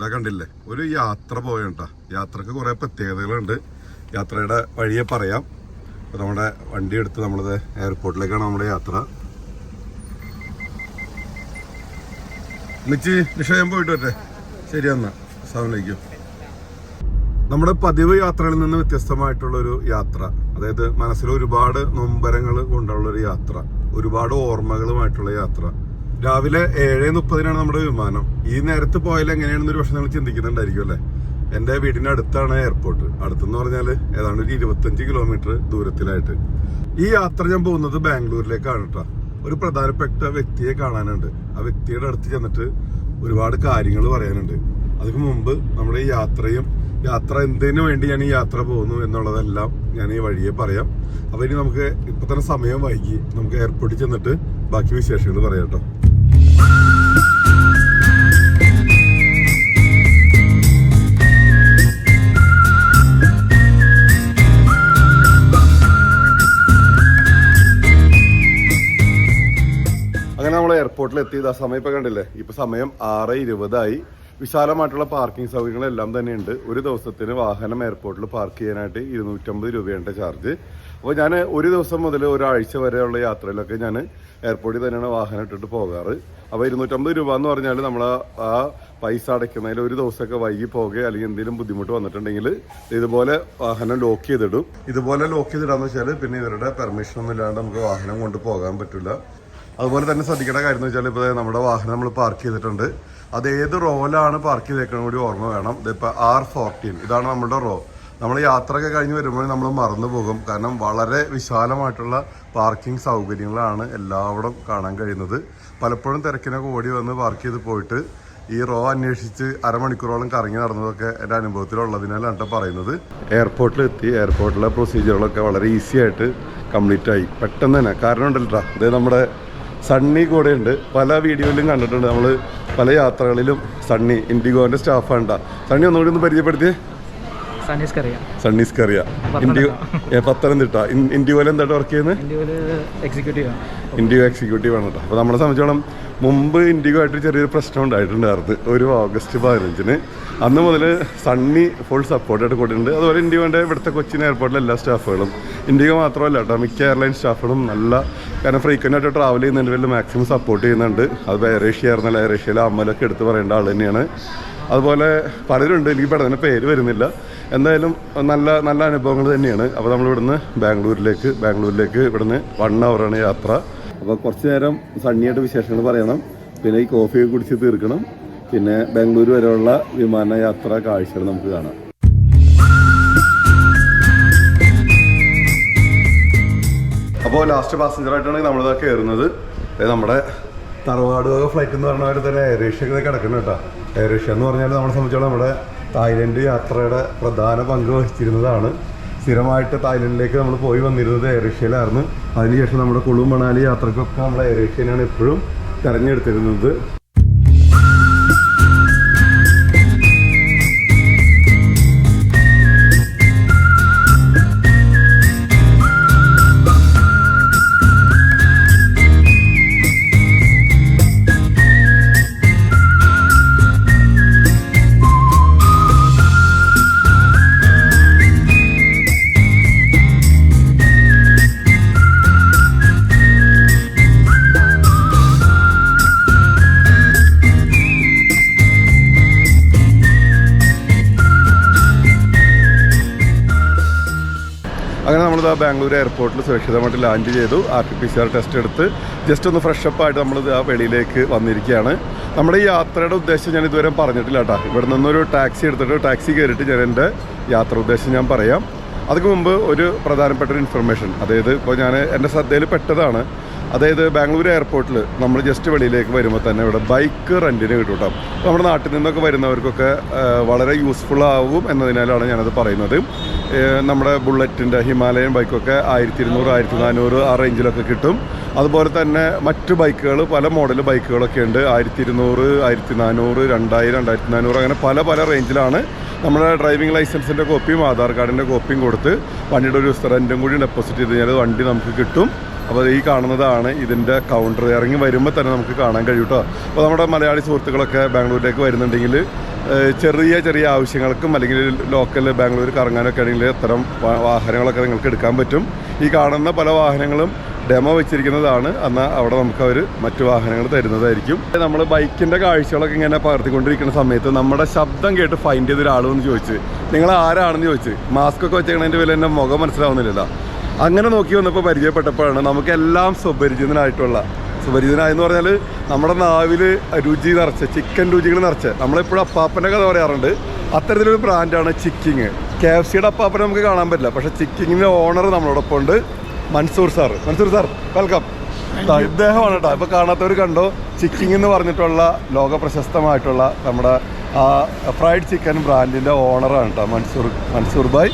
ഇതാ കണ്ടില്ലേ, ഒരു യാത്ര പോയട്ടാ. യാത്രക്ക് കുറെ പ്രത്യേകതകളുണ്ട്. യാത്രയുടെ വഴിയെ പറയാം. അപ്പോൾ നമ്മുടെ വണ്ടി എടുത്ത് നമ്മളത് എയർപോർട്ടിലേക്കാണ് നമ്മുടെ യാത്ര. മിച്ചി നിഷയം പോയിട്ട് വരട്ടെ. ശരി എന്നാ, അസ്സലാമു. നമ്മുടെ പതിവ് യാത്രകളിൽ നിന്ന് വ്യത്യസ്തമായിട്ടുള്ളൊരു യാത്ര, അതായത് മനസ്സിൽ ഒരുപാട് നൊമ്പരങ്ങൾ കൊണ്ടുള്ളൊരു യാത്ര, ഒരുപാട് ഓർമ്മകളുമായിട്ടുള്ള യാത്ര. രാവിലെ 7:30 നമ്മുടെ വിമാനം. ഈ നേരത്ത് പോയാൽ എങ്ങനെയാണെന്നൊരു പക്ഷെ നിങ്ങൾ ചിന്തിക്കുന്നുണ്ടായിരിക്കും അല്ലേ. എൻ്റെ വീടിൻ്റെ അടുത്താണ് എയർപോർട്ട്. അടുത്തെന്ന് പറഞ്ഞാൽ ഏതാണ്ട് ഒരു 25 കിലോമീറ്റർ ദൂരത്തിലായിട്ട്. ഈ യാത്ര ഞാൻ പോകുന്നത് ബാംഗ്ലൂരിലേക്കാണ് കേട്ടോ. ഒരു പ്രധാനപ്പെട്ട വ്യക്തിയെ കാണാനുണ്ട്. ആ വ്യക്തിയുടെ അടുത്ത് ചെന്നിട്ട് ഒരുപാട് കാര്യങ്ങൾ പറയാനുണ്ട്. അതിന് മുമ്പ് നമ്മുടെ ഈ യാത്ര എന്തിനു വേണ്ടി ഞാൻ ഈ യാത്ര പോകുന്നു എന്നുള്ളതെല്ലാം ഞാൻ ഈ വഴിയെ പറയാം. അപ്പോൾ ഇനി നമുക്ക് ഇപ്പൊ തന്നെ സമയം വൈകി, നമുക്ക് എയർപോർട്ടിൽ ചെന്നിട്ട് ബാക്കി വിശേഷങ്ങൾ പറയാം കേട്ടോ. അങ്ങനെ നമ്മൾ എയർപോർട്ടിൽ എത്തി. ആ സമയം ഇപ്പൊ കണ്ടില്ലേ, ഇപ്പൊ സമയം 6:20 വിശാലമായിട്ടുള്ള പാർക്കിംഗ് സൗകര്യങ്ങളെല്ലാം തന്നെയുണ്ട്. ഒരു ദിവസത്തിന് വാഹനം എയർപോർട്ടിൽ പാർക്ക് ചെയ്യാനായിട്ട് 250 രൂപയാണ് ചാർജ്. അപ്പോൾ ഞാൻ ഒരു ദിവസം മുതൽ ഒരാഴ്ച വരെയുള്ള യാത്രയിലൊക്കെ ഞാൻ എയർപോർട്ടിൽ തന്നെയാണ് വാഹനം ഇട്ടിട്ട് പോകാറ്. അപ്പോൾ 250 രൂപ എന്ന് പറഞ്ഞാൽ നമ്മൾ ആ പൈസ അടയ്ക്കുന്നതിൽ ഒരു ദിവസമൊക്കെ വൈകി പോകുക അല്ലെങ്കിൽ എന്തെങ്കിലും ബുദ്ധിമുട്ട് വന്നിട്ടുണ്ടെങ്കിൽ ഇതുപോലെ വാഹനം ലോക്ക് ചെയ്തിടും. ഇതുപോലെ ലോക്ക് ചെയ്തിടാന്ന് വെച്ചാൽ പിന്നെ ഇവരുടെ പെർമിഷൻ ഒന്നും ഇല്ലാണ്ട് നമുക്ക് വാഹനം കൊണ്ട് പോകാൻ പറ്റില്ല. അതുപോലെ തന്നെ ശ്രദ്ധിക്കേണ്ട കാര്യം എന്ന് വെച്ചാൽ ഇപ്പോൾ നമ്മുടെ വാഹനം നമ്മൾ പാർക്ക് ചെയ്തിട്ടുണ്ട്. അത് ഏത് റോയിലാണ് പാർക്ക് ചെയ്തേക്കണം കൂടി ഓർമ്മ വേണം. ഇതിപ്പോൾ R14 ഇതാണ് നമ്മുടെ റോ. നമ്മൾ യാത്രയൊക്കെ കഴിഞ്ഞ് വരുമ്പോൾ നമ്മൾ മറന്നു പോകും. കാരണം വളരെ വിശാലമായിട്ടുള്ള പാർക്കിംഗ് സൗകര്യങ്ങളാണ് എല്ലായിടവും കാണാൻ കഴിയുന്നത്. പലപ്പോഴും തിരക്കിനൊക്കെ ഓടി വന്ന് പാർക്ക് ചെയ്ത് പോയിട്ട് ഈ റോ അന്വേഷിച്ച് അരമണിക്കൂറോളം കറങ്ങി നടന്നതൊക്കെ എൻ്റെ അനുഭവത്തിലുള്ളതിനാലാണ് പറയുന്നത്. എയർപോർട്ടിലെത്തി. എയർപോർട്ടിലെ പ്രൊസീജിയറുകളൊക്കെ വളരെ ഈസി ആയിട്ട് കംപ്ലീറ്റ് ആയി പെട്ടെന്ന് തന്നെ. കാരണം ഉണ്ടല്ലോ, ഇത് നമ്മുടെ സണ്ണി കൂടെ ഉണ്ട്. പല വീഡിയോയിലും കണ്ടിട്ടുണ്ട് നമ്മൾ, പല യാത്രകളിലും. സണ്ണി ഇൻഡിഗോന്റെ സ്റ്റാഫാണ് കേട്ടോ. സണ്ണി ഒന്നുകൂടി ഒന്ന് പരിചയപ്പെടുത്തിയേ. സണ്ണീസ്കറിയ പത്തനംതിട്ട. ഇൻഡിഗോയിൽ എന്തായിട്ട് വർക്ക് ചെയ്യുന്നത്? ഇൻഡിഗോ എക്സിക്യൂട്ടീവ് ആണ് കേട്ടോ. അപ്പോൾ നമ്മളെ സംബന്ധിച്ചോളം മുമ്പ് ഇൻഡിഗോ ആയിട്ട് ചെറിയൊരു പ്രശ്നം ഉണ്ടായിട്ടുണ്ടായിരുന്നു. ഒരു August 15 അന്ന് മുതൽ സണ്ണി ഫുൾ സപ്പോർട്ടായിട്ട് കൊടുത്തിട്ടുണ്ട്. അതുപോലെ ഇൻഡിഗോൻ്റെ ഇവിടുത്തെ കൊച്ചിൻ എയർപോർട്ടിലെ എല്ലാ സ്റ്റാഫുകളും, ഇൻഡിഗോ മാത്രമല്ല കേട്ടോ, മിക്ക എയർലൈൻ സ്റ്റാഫുകളും നല്ല കാരണം ഫ്രീക്വൻ്റ് ആയിട്ട് ട്രാവൽ ചെയ്യുന്നതിൻ്റെ മാക്സിമം സപ്പോർട്ട് ചെയ്യുന്നുണ്ട്. അത് എയർ ഏഷ്യ ആയിരുന്നല്ല, എയർ ഏഷ്യയിലെ അമ്മലൊക്കെ എടുത്ത് പറയേണ്ട ആൾ തന്നെയാണ്. അതുപോലെ പലരുണ്ട്, എനിക്ക് പെട്ടെന്ന് പേര് വരുന്നില്ല. എന്തായാലും നല്ല നല്ല അനുഭവങ്ങൾ തന്നെയാണ്. അപ്പോൾ നമ്മൾ ഇവിടുന്ന് ബാംഗ്ലൂരിലേക്ക് ഇവിടുന്ന് 1 hour യാത്ര. അപ്പോൾ കുറച്ച് നേരം സണ്ണിയായിട്ട് വിശേഷങ്ങൾ പറയണം. പിന്നെ ഈ കോഫിയൊക്കെ കുടിച്ച് തീർക്കണം. പിന്നെ ബാംഗ്ലൂർ വരെയുള്ള വിമാനയാത്ര കാഴ്ചകൾ നമുക്ക് കാണാം. അപ്പോൾ ലാസ്റ്റ് പാസഞ്ചറായിട്ടാണ് നമ്മളിതാ കയറുന്നത്. നമ്മുടെ തറവാട് വക ഫ്ലൈറ്റ് എന്ന് പറഞ്ഞ പോലെ തന്നെ എയർ ഏഷ്യ കിടക്കണം കേട്ടോ. എയർ ഏഷ്യ എന്ന് പറഞ്ഞാൽ നമ്മളെ സംബന്ധിച്ചോളം നമ്മുടെ തായ്ലൻഡ് യാത്രയുടെ പ്രധാന പങ്ക് വഹിച്ചിരുന്നതാണ്. സ്ഥിരമായിട്ട് തായ്ലൻഡിലേക്ക് നമ്മൾ പോയി വന്നിരുന്നത് എയർ ഏഷ്യയിലായിരുന്നു. അതിനുശേഷം നമ്മുടെ കുളു മണാലി യാത്രക്കൊക്കെ നമ്മൾ എയർ ഏഷ്യനാണ് എപ്പോഴും തിരഞ്ഞെടുത്തിരുന്നത്. അങ്ങനെ നമ്മളിത് ബാംഗ്ലൂർ എയർപോർട്ടിൽ സുരക്ഷിതമായിട്ട് ലാൻഡ് ചെയ്തു. RT-PCR ടെസ്റ്റ് എടുത്ത് ജസ്റ്റ് ഒന്ന് ഫ്രഷപ്പായിട്ട് നമ്മളിത് ആ വെളിയിലേക്ക് വന്നിരിക്കുകയാണ്. നമ്മുടെ ഈ യാത്രയുടെ ഉദ്ദേശം ഞാൻ ഇതുവരെ പറഞ്ഞിട്ടില്ല കേട്ടോ. ഇവിടെ നിന്നൊരു ടാക്സി എടുത്തിട്ട് ടാക്സി കയറിയിട്ട് ഞാൻ എൻ്റെ യാത്ര ഉദ്ദേശം ഞാൻ പറയാം. അതിന് മുമ്പ് ഒരു പ്രധാനപ്പെട്ട ഒരു ഇൻഫർമേഷൻ, അതായത് ഇപ്പോൾ ഞാൻ എൻ്റെ ശ്രദ്ധയിൽ പെട്ടതാണ്. അതായത് ബാംഗ്ലൂർ എയർപോർട്ടിൽ നമ്മൾ ജസ്റ്റ് വെളിയിലേക്ക് വരുമ്പോൾ തന്നെ ഇവിടെ ബൈക്ക് റെൻറ്റിന് കിട്ടും കേട്ടോ. നമ്മുടെ നാട്ടിൽ നിന്നൊക്കെ വരുന്നവർക്കൊക്കെ വളരെ യൂസ്ഫുൾ ആവും എന്നതിനാലാണ് ഞാനത് പറയുന്നത്. നമ്മുടെ ബുള്ളറ്റിൻ്റെ ഹിമാലയൻ ബൈക്കൊക്കെ 1200, 1400 ആ റേഞ്ചിലൊക്കെ കിട്ടും. അതുപോലെ തന്നെ മറ്റു ബൈക്കുകൾ, പല മോഡൽ ബൈക്കുകളൊക്കെ ഉണ്ട്. 1200, 1400, 2000, 2400 അങ്ങനെ പല റേഞ്ചിലാണ്. നമ്മുടെ ഡ്രൈവിംഗ് ലൈസൻസിൻ്റെ കോപ്പിയും ആധാർ കാർഡിൻ്റെ കോപ്പിയും കൊടുത്ത് വണ്ടിയുടെ ഒരു റെൻറ്റും കൂടി ഡെപ്പോസിറ്റ് ചെയ്ത് കഴിഞ്ഞാൽ വണ്ടി നമുക്ക് കിട്ടും. അപ്പോൾ ഈ കാണുന്നതാണ് ഇതിൻ്റെ കൗണ്ടർ. ഇറങ്ങി വരുമ്പോൾ തന്നെ നമുക്ക് കാണാൻ കഴിയും കേട്ടോ. അപ്പോൾ നമ്മുടെ മലയാളി സുഹൃത്തുക്കളൊക്കെ ബാംഗ്ലൂരിലേക്ക് വരുന്നുണ്ടെങ്കിൽ ചെറിയ ചെറിയ ആവശ്യങ്ങൾക്കും അല്ലെങ്കിൽ ലോക്കൽ ബാംഗ്ലൂർ കറങ്ങാനൊക്കെ ആണെങ്കിൽ ഇത്തരം വാഹനങ്ങളൊക്കെ നിങ്ങൾക്ക് എടുക്കാൻ പറ്റും. ഈ കാണുന്ന പല വാഹനങ്ങളും ഡെമോ വെച്ചിരിക്കുന്നതാണ്. എന്നാൽ അവിടെ നമുക്ക് അവർ മറ്റു വാഹനങ്ങൾ തരുന്നതായിരിക്കും. നമ്മൾ ബൈക്കിൻ്റെ കാഴ്ചകളൊക്കെ ഇങ്ങനെ പകർത്തിക്കൊണ്ടിരിക്കുന്ന സമയത്ത് നമ്മുടെ ശബ്ദം കേട്ട് ഫൈൻഡ് ചെയ്ത ഒരാളെന്ന് ചോദിച്ച് നിങ്ങൾ ആരാണെന്ന് ചോദിച്ച് മാസ്ക് ഒക്കെ വെച്ചേക്കണതിൻ്റെ വില എൻ്റെ മുഖം മനസ്സിലാവുന്നില്ലല്ലോ. അങ്ങനെ നോക്കി വന്നപ്പോൾ പരിചയപ്പെട്ടപ്പോഴാണ് നമുക്കെല്ലാം സുപരിചിതനായെന്ന് പറഞ്ഞാൽ നമ്മുടെ നാവിൽ രുചി നിറച്ച് ചിക്കൻ രുചികൾ നിറച്ച് നമ്മളെപ്പോഴും അപ്പാപ്പൻ്റെ കഥ പറയാറുണ്ട്. അത്തരത്തിലൊരു ബ്രാൻഡാണ് ചിക്കിങ്. KFCയുടെ അപ്പാപ്പനെ നമുക്ക് കാണാൻ പറ്റില്ല, പക്ഷേ ചിക്കിങ്ങിൻ്റെ ഓണർ നമ്മളോടൊപ്പം ഉണ്ട്, മൻസൂർ സാർ. വെൽക്കം. ഇദ്ദേഹമാണ് കേട്ടോ. ഇപ്പോൾ കാണാത്തവർ കണ്ടോ, ചിക്കിങ് എന്ന് പറഞ്ഞിട്ടുള്ള ലോക പ്രശസ്തമായിട്ടുള്ള നമ്മുടെ ആ ഫ്രൈഡ് ചിക്കൻ ബ്രാൻഡിൻ്റെ ഓണറാണ് കേട്ടോ മൻസൂർ ഭായ്.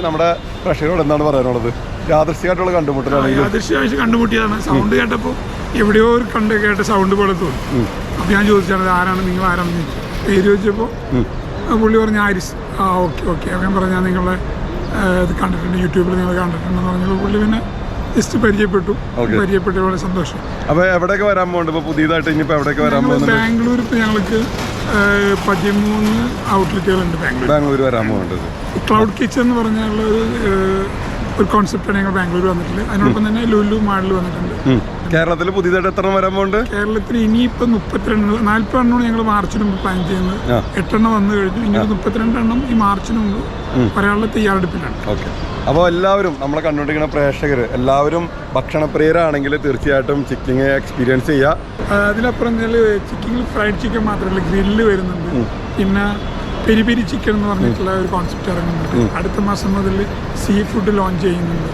നമ്മുടെ പ്രേക്ഷകരോട് എന്താണ് പറയാനുള്ളത്? യാദൃശ്ചികമായിട്ടുള്ള കണ്ടുമുട്ടിയതാണ്. സൗണ്ട് കേട്ടപ്പോൾ എവിടെയോ ഒരു കേട്ട സൗണ്ട് പോലെ തോന്നി. അപ്പോൾ ഞാൻ ചോദിച്ചാണ് ആരാണ്, നിങ്ങൾ ആരാണെന്ന് ചോദിച്ചു. പേര് ചോദിച്ചപ്പോൾ പുള്ളി പറഞ്ഞു ആരിസ്. ഓക്കെ ഞാൻ പറഞ്ഞാൽ നിങ്ങളെ ഇത് കണ്ടിട്ടുണ്ട്, യൂട്യൂബിൽ നിങ്ങൾ കണ്ടിട്ടുണ്ടെന്ന് പറഞ്ഞപ്പോൾ പുള്ളി പിന്നെ ജസ്റ്റ് പരിചയപ്പെട്ടു വളരെ സന്തോഷം. അപ്പോൾ എവിടെയൊക്കെ വരാൻ പോകുന്നുണ്ട് ഇപ്പോൾ പുതിയതായിട്ട്? ഇനിയിപ്പോൾ എവിടെയൊക്കെ വരാൻ പോകുന്നത്? ബാംഗ്ലൂർ ഇപ്പോൾ ഞങ്ങൾക്ക് 13 ഔട്ട്ലെറ്റുകളുണ്ട് ബാംഗ്ലൂർ വരാൻ പോകുന്നുണ്ട്. ക്ലൗഡ് കിച്ചൺ എന്ന് പറഞ്ഞുള്ള ഒരു കോൺസെപ്റ്റാണ് ഞങ്ങൾ ബാംഗ്ലൂർ വന്നിട്ടുള്ളത്. അതിനോടൊപ്പം തന്നെ ലുലു മാളിൽ വന്നിട്ടുണ്ട്. കേരളത്തിൽ പുതിയതായിട്ട് എത്ര വരാൻ പോകുന്നുണ്ട്? കേരളത്തിൽ ഇനിയിപ്പോൾ 40 എണ്ണമാണ് ഞങ്ങൾ മാർച്ചിന് മുമ്പ് പ്ലാൻ ചെയ്യുന്നത്. 8 എണ്ണം വന്നു കഴിഞ്ഞു. ഇനി 32 എണ്ണം ഈ മാർച്ചിന് മുമ്പ് വരാനുള്ള തയ്യാറെടുപ്പിലാണ്. ഓക്കെ. അപ്പോൾ എല്ലാവരും നമ്മളെ കണ്ടുകൊണ്ടിരിക്കുന്ന പ്രേക്ഷകർ എല്ലാവരും ഭക്ഷണപ്രിയരാണെങ്കിൽ തീർച്ചയായിട്ടും ചിക്കിങ് എക്സ്പീരിയൻസ് ചെയ്യുക. അതിലപ്പുറം ചിക്കിങ്ങിൽ ഫ്രൈഡ് ചിക്കൻ മാത്രമല്ല, ഗ്രില്ല് വരുന്നുണ്ട്. പിന്നെ പെരി പെരി ചിക്കൻ എന്ന് പറഞ്ഞിട്ടുള്ള ഒരു കോൺസെപ്റ്റ് ഇറങ്ങുന്നുണ്ട്. അടുത്ത മാസം മുതൽ സീ ഫുഡ് ലോഞ്ച് ചെയ്യുന്നുണ്ട്.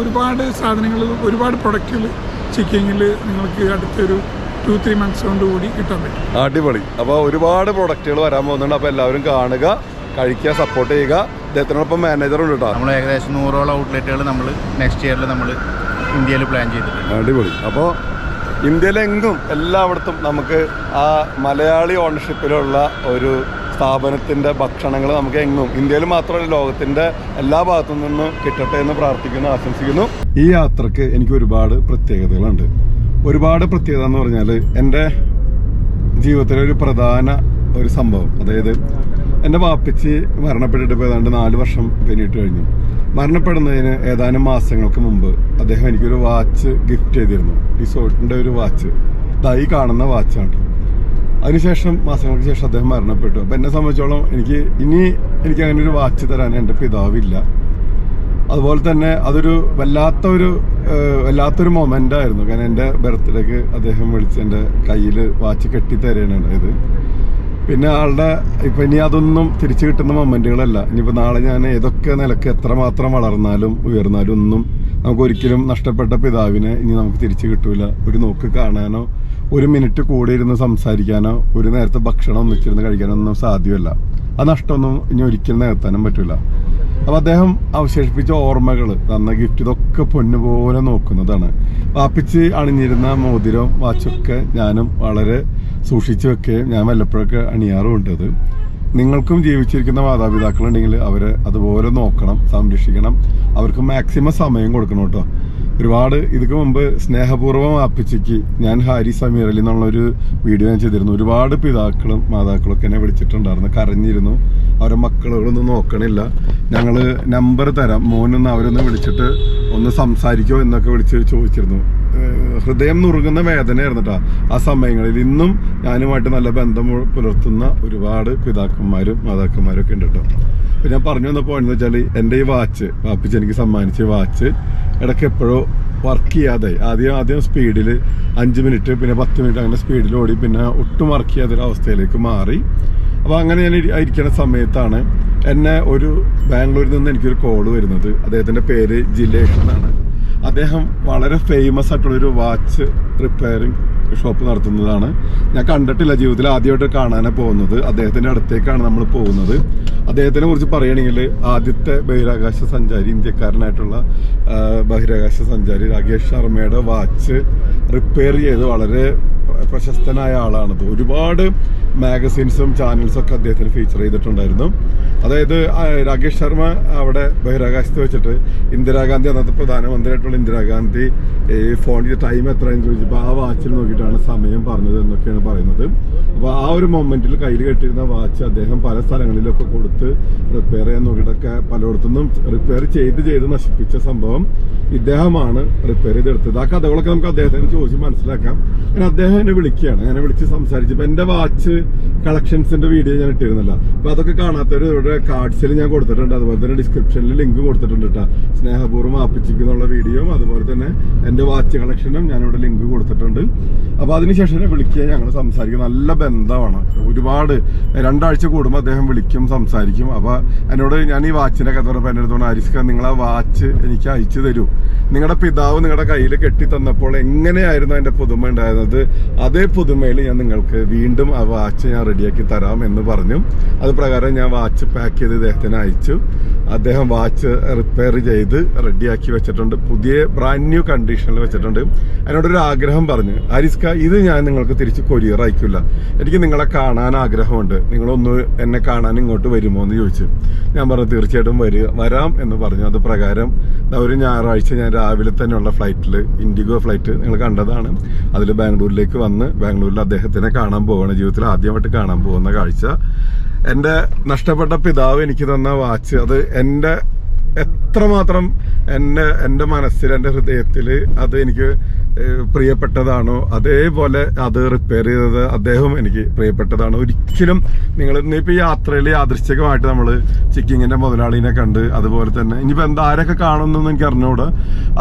ഒരുപാട് സാധനങ്ങൾ, ഒരുപാട് പ്രൊഡക്റ്റുകൾ ചിക്കിങ്ങിൽ നിങ്ങൾക്ക് അടുത്തൊരു 2-3 months കൊണ്ട് കൂടി കിട്ടാൻ പറ്റും. അടിപൊളി. അപ്പോൾ ഒരുപാട് പ്രൊഡക്റ്റുകൾ വരാൻ പോകുന്നുണ്ട്. അപ്പോൾ എല്ലാവരും കാണുക, കഴിക്കുക, സപ്പോർട്ട് ചെയ്യുക. അദ്ദേഹത്തിനോടൊപ്പം മാനേജറുണ്ട് കേട്ടോ. നമ്മൾ ഏകദേശം 100ഓളം ഔട്ട്ലെറ്റുകൾ നമ്മൾ നെക്സ്റ്റ് ഇയറിൽ നമ്മൾ ഇന്ത്യയിൽ പ്ലാൻ ചെയ്തിട്ടുണ്ട്. അടിപൊളി. അപ്പോൾ ഇന്ത്യയിലെങ്കും എല്ലായിടത്തും നമുക്ക് ആ മലയാളി ഓണർഷിപ്പിലുള്ള ഒരു സ്ഥാപനത്തിൻ്റെ ഭക്ഷണങ്ങൾ നമുക്ക് എങ്ങും, ഇന്ത്യയിൽ മാത്രമല്ല ലോകത്തിൻ്റെ എല്ലാ ഭാഗത്തു നിന്നും കിട്ടട്ടെ എന്ന് പ്രാർത്ഥിക്കുന്നു, ആശംസിക്കുന്നു. ഈ യാത്രക്ക് എനിക്ക് ഒരുപാട് പ്രത്യേകതകളുണ്ട്. ഒരുപാട് പ്രത്യേകത എന്ന് പറഞ്ഞാൽ എൻ്റെ ജീവിതത്തിലെ ഒരു പ്രധാന ഒരു സംഭവം, അതായത് എൻ്റെ വാപ്പച്ചി മരണപ്പെട്ടിട്ട് ഇപ്പോൾ ഏതാണ്ട് 4 വർഷം പിന്നിട്ട് കഴിഞ്ഞു. മരണപ്പെടുന്നതിന് ഏതാനും മാസങ്ങൾക്ക് മുമ്പ് അദ്ദേഹം എനിക്കൊരു വാച്ച് ഗിഫ്റ്റ് ചെയ്തിരുന്നു. ഈ സോട്ടിൻ്റെ ഒരു വാച്ച്, ഇതായി കാണുന്ന വാച്ചാണ്. അതിനുശേഷം മാസങ്ങൾക്ക് ശേഷം അദ്ദേഹം മരണപ്പെട്ടു. അപ്പം എന്നെ സംബന്ധിച്ചോളം എനിക്ക് അങ്ങനെ ഒരു വാച്ച് തരാൻ എൻ്റെ പിതാവില്ല. അതുപോലെ തന്നെ അതൊരു വല്ലാത്തൊരു മൊമെൻ്റ് ആയിരുന്നു. കാരണം എൻ്റെ ബർത്ത്ഡേക്ക് അദ്ദേഹം വിളിച്ച് എൻ്റെ കയ്യിൽ വാച്ച് കെട്ടിത്തരാണ് ഉണ്ടായത്. പിന്നെ ആളുടെ ഇപ്പം ഇനി അതൊന്നും തിരിച്ചു കിട്ടുന്ന മൊമെൻറ്റുകളല്ല. ഇനിയിപ്പോൾ നാളെ ഞാൻ ഏതൊക്കെ നിലക്ക് എത്രമാത്രം വളർന്നാലും ഉയർന്നാലും ഒന്നും നമുക്കൊരിക്കലും നഷ്ടപ്പെട്ട പിതാവിനെ ഇനി നമുക്ക് തിരിച്ചു കിട്ടൂല. ഒരു നോക്ക് കാണാനോ, ഒരു മിനിറ്റ് കൂടെ ഇരുന്ന് സംസാരിക്കാനോ, ഒരു നേരത്തെ ഭക്ഷണം ഒന്നിച്ചിരുന്ന് കഴിക്കാനോ ഒന്നും സാധ്യമല്ല. ആ നഷ്ടമൊന്നും ഇനി ഒരിക്കലും നികത്താനും പറ്റില്ല. അപ്പോൾ അദ്ദേഹം അവശേഷിപ്പിച്ച ഓർമ്മകൾ, തന്ന ഗിഫ്റ്റ്, ഇതൊക്കെ പൊന്നുപോലെ നോക്കുന്നതാണ്. വാപ്പിച്ച് അണിഞ്ഞിരുന്ന മോതിരം, വാച്ചൊക്കെ ഞാനും വളരെ സൂക്ഷിച്ചു വെക്കുകയും ഞാൻ വല്ലപ്പോഴൊക്കെ അണിയാറുമുണ്ടത്. നിങ്ങൾക്കും ജീവിച്ചിരിക്കുന്ന മാതാപിതാക്കളുണ്ടെങ്കിൽ അവരെ അതുപോലെ നോക്കണം, സംരക്ഷിക്കണം, അവർക്ക് മാക്സിമം സമയം കൊടുക്കണം കേട്ടോ. ഒരുപാട് ഇതിക്ക് മുമ്പ് സ്നേഹപൂർവ്വം വാപ്പിച്ചിക്ക് ഞാൻ ഹാരി സമീർ അലി എന്നുള്ളൊരു വീഡിയോ ഞാൻ ചെയ്തിരുന്നു. ഒരുപാട് പിതാക്കളും മാതാക്കളൊക്കെ എന്നെ വിളിച്ചിട്ടുണ്ടായിരുന്നു, കരഞ്ഞിരുന്നു. അവരെ മക്കളൊന്നും നോക്കണില്ല, ഞങ്ങൾ നമ്പർ തരാം, മോനൊന്ന് അവരൊന്ന് വിളിച്ചിട്ട് ഒന്ന് സംസാരിക്കുമോ എന്നൊക്കെ വിളിച്ച് ചോദിച്ചിരുന്നു. ഹൃദയം നുറുങ്ങുന്ന വേദനയായിരുന്നു കേട്ടോ ആ സമയങ്ങളിൽ. ഇന്നും ഞാനുമായിട്ട് നല്ല ബന്ധം പുലർത്തുന്ന ഒരുപാട് പിതാക്കന്മാരും മാതാക്കന്മാരും ഒക്കെ ഉണ്ട് കേട്ടോ. അപ്പോൾ ഞാൻ പറഞ്ഞു വന്നപ്പോൾ എന്ന് വെച്ചാൽ എൻ്റെ ഈ വാച്ച്, വാപ്പിച്ച് എനിക്ക് സമ്മാനിച്ച വാച്ച് ഇടയ്ക്ക് എപ്പോഴോ വർക്ക് ചെയ്യാതായി. ആദ്യം സ്പീഡിൽ 5 മിനിറ്റ്, പിന്നെ 10 മിനിറ്റ്, അങ്ങനെ സ്പീഡിൽ ഓടി, പിന്നെ ഒട്ടും വർക്ക് ചെയ്യാത്തൊരവസ്ഥയിലേക്ക് മാറി. അപ്പോൾ അങ്ങനെ ഞാൻ ഇരിക്കുന്ന സമയത്താണ് എന്നെ ഒരു ബാംഗ്ലൂരിൽ നിന്ന് എനിക്കൊരു കോള് വരുന്നത്. അദ്ദേഹത്തിൻ്റെ പേര് ജിലേഷ് എന്നാണ്. അദ്ദേഹം വളരെ ഫേമസ് ആയിട്ടുള്ളൊരു വാച്ച് റിപ്പയറിങ് ഷോപ്പ് നടത്തുന്നതാണ്. ഞാൻ കണ്ടിട്ടില്ല, ജീവിതത്തിൽ ആദ്യമായിട്ട് കാണാനാണ് പോകുന്നത്. അദ്ദേഹത്തിൻ്റെ അടുത്തേക്കാണ് നമ്മൾ പോകുന്നത്. അദ്ദേഹത്തിനെ കുറിച്ച് പറയുകയാണെങ്കിൽ ആദ്യത്തെ ബഹിരാകാശ സഞ്ചാരി, ഇന്ത്യക്കാരനായിട്ടുള്ള ബഹിരാകാശ സഞ്ചാരി രാകേഷ് ശർമ്മയുടെ വാച്ച് റിപ്പയർ ചെയ്ത് വളരെ പ്രശസ്തനായ ആളാണത്. ഒരുപാട് മാഗസീൻസും ചാനൽസും ഒക്കെ അദ്ദേഹത്തിന് ഫീച്ചർ ചെയ്തിട്ടുണ്ടായിരുന്നു. അതായത് രാകേഷ് ശർമ്മ അവിടെ ബഹിരാകാശത്ത് വെച്ചിട്ട് ഇന്ദിരാഗാന്ധി, അന്നത്തെ പ്രധാനമന്ത്രിയായിട്ടുള്ള ഇന്ദിരാഗാന്ധി ഫോണിൽ ടൈം എത്രയെന്ന് ചോദിച്ചു ചോദിച്ചപ്പോൾ ആ വാച്ചിൽ നോക്കിയിട്ടാണ് സമയം പറഞ്ഞത് എന്നൊക്കെയാണ് പറയുന്നത്. അപ്പോൾ ആ ഒരു മൊമെന്റിൽ കയ്യിൽ കെട്ടിയിരുന്ന വാച്ച് അദ്ദേഹം പല സ്ഥലങ്ങളിലൊക്കെ കൊടുത്ത് റിപ്പയർ ചെയ്യാൻ നോക്കിയിട്ടൊക്കെ പലയിടത്തുനിന്നും റിപ്പയർ ചെയ്ത് നശിപ്പിച്ച സംഭവം ഇദ്ദേഹമാണ് റിപ്പയർ ചെയ്തെടുത്തത്. ആ കഥകളൊക്കെ നമുക്ക് അദ്ദേഹത്തിന് ചോദിച്ച് മനസ്സിലാക്കാം. ഞാൻ അദ്ദേഹം എന്നെ വിളിക്കുകയാണ്, എന്നെ വിളിച്ച് സംസാരിച്ചപ്പോൾ എൻ്റെ വാച്ച് കളക്ഷൻസിന്റെ വീഡിയോ ഞാൻ ഇട്ടിരുന്നല്ലോ. അപ്പോൾ അതൊക്കെ കാണാത്തവർ ഇവിടെ കാർഡ്സിൽ ഞാൻ കൊടുത്തിട്ടുണ്ട്, അതുപോലെ തന്നെ ഡിസ്ക്രിപ്ഷനിൽ ലിങ്ക് കൊടുത്തിട്ടുണ്ട് കേട്ടോ. സ്നേഹപൂർവ്വം ആപ്പിച്ചിക്കുന്നുള്ള വീഡിയോയും അതുപോലെ തന്നെ എൻ്റെ വാച്ച് കളക്ഷനും ഞാനിവിടെ ലിങ്ക് കൊടുത്തിട്ടുണ്ട്. അപ്പോൾ അതിനുശേഷം എന്നെ വിളിക്കുക, ഞങ്ങൾ സംസാരിക്കും. നല്ല ബന്ധമാണ്, ഒരുപാട് 2 ആഴ്ച കൂടുമ്പോൾ അദ്ദേഹം വിളിക്കും, സംസാരിക്കും. അപ്പോൾ എന്നോട് ഞാൻ ഈ വാച്ചിൻ്റെ കഥ പറഞ്ഞപ്പോൾ എൻ്റെ അടുത്തോണ്ട് ആരിസ്ക നിങ്ങൾ ആ വാച്ച് എനിക്ക് അയച്ചു തരൂ, നിങ്ങളുടെ പിതാവ് നിങ്ങളുടെ കയ്യിൽ കെട്ടി തന്നപ്പോൾ എങ്ങനെയായിരുന്നു അതിൻ്റെ പുതുമ ഉണ്ടായിരുന്നത്, അതേ പുതുമയിൽ ഞാൻ നിങ്ങൾക്ക് വീണ്ടും ആ വാച്ച് ഞാൻ റെഡിയാക്കി തരാം എന്ന് പറഞ്ഞു. അത് പ്രകാരം ഞാൻ വാച്ച് പാക്ക് ചെയ്ത് ഇദ്ദേഹത്തിന് അയച്ചു. അദ്ദേഹം വാച്ച് റിപ്പയർ ചെയ്ത് റെഡിയാക്കി വെച്ചിട്ടുണ്ട്, പുതിയ ബ്രാൻഡ് ന്യൂ കണ്ടീഷനിൽ വെച്ചിട്ടുണ്ട്. അതിനോടൊരു ആഗ്രഹം പറഞ്ഞു, ആരിസ്ക ഇത് ഞാൻ നിങ്ങൾക്ക് തിരിച്ച് കൊറിയർ അയക്കില്ല, എനിക്ക് നിങ്ങളെ കാണാൻ ആഗ്രഹമുണ്ട്, നിങ്ങളൊന്ന് എന്നെ കാണാൻ ഇങ്ങോട്ട് വരുമോ എന്ന് ചോദിച്ചു. ഞാൻ പറഞ്ഞു തീർച്ചയായിട്ടും വരാം എന്ന് പറഞ്ഞു. അത് പ്രകാരം ഒരു ഞായറാഴ്ച ഞാൻ രാവിലെ തന്നെയുള്ള ഫ്ലൈറ്റിൽ, ഇൻഡിഗോ ഫ്ലൈറ്റ് നിങ്ങൾ കണ്ടതാണ്, അതിൽ ബാംഗ്ലൂരിലേക്ക് വന്ന് ബാംഗ്ലൂരിൽ അദ്ദേഹത്തിനെ കാണാൻ പോവുകയാണ്. ജീവിതത്തിൽ ആദ്യമായിട്ട് കാണാൻ പോകുന്ന കാഴ്ച. എൻ്റെ നഷ്ടപ്പെട്ട പിതാവ് എനിക്ക് തന്ന വാച്ച്, അത് എൻ്റെ എത്രമാത്രം എൻ്റെ മനസ്സിൽ, എൻ്റെ ഹൃദയത്തിൽ അത് എനിക്ക് പ്രിയപ്പെട്ടതാണോ അതേപോലെ അത് റിപ്പയർ ചെയ്തത് അദ്ദേഹം എനിക്ക് പ്രിയപ്പെട്ടതാണ്. ഒരിക്കലും നിങ്ങൾ ഇന്നിപ്പോൾ ഈ യാത്രയിൽ യാദൃശ്ചികമായിട്ട് നമ്മൾ ചിക്കിങ്ങിൻ്റെ മുതലാളിനെ കണ്ട്, അതുപോലെ തന്നെ ഇനിയിപ്പോൾ ആരൊക്കെ കാണുമെന്നൊന്നും എനിക്ക് അറിഞ്ഞൂടാ,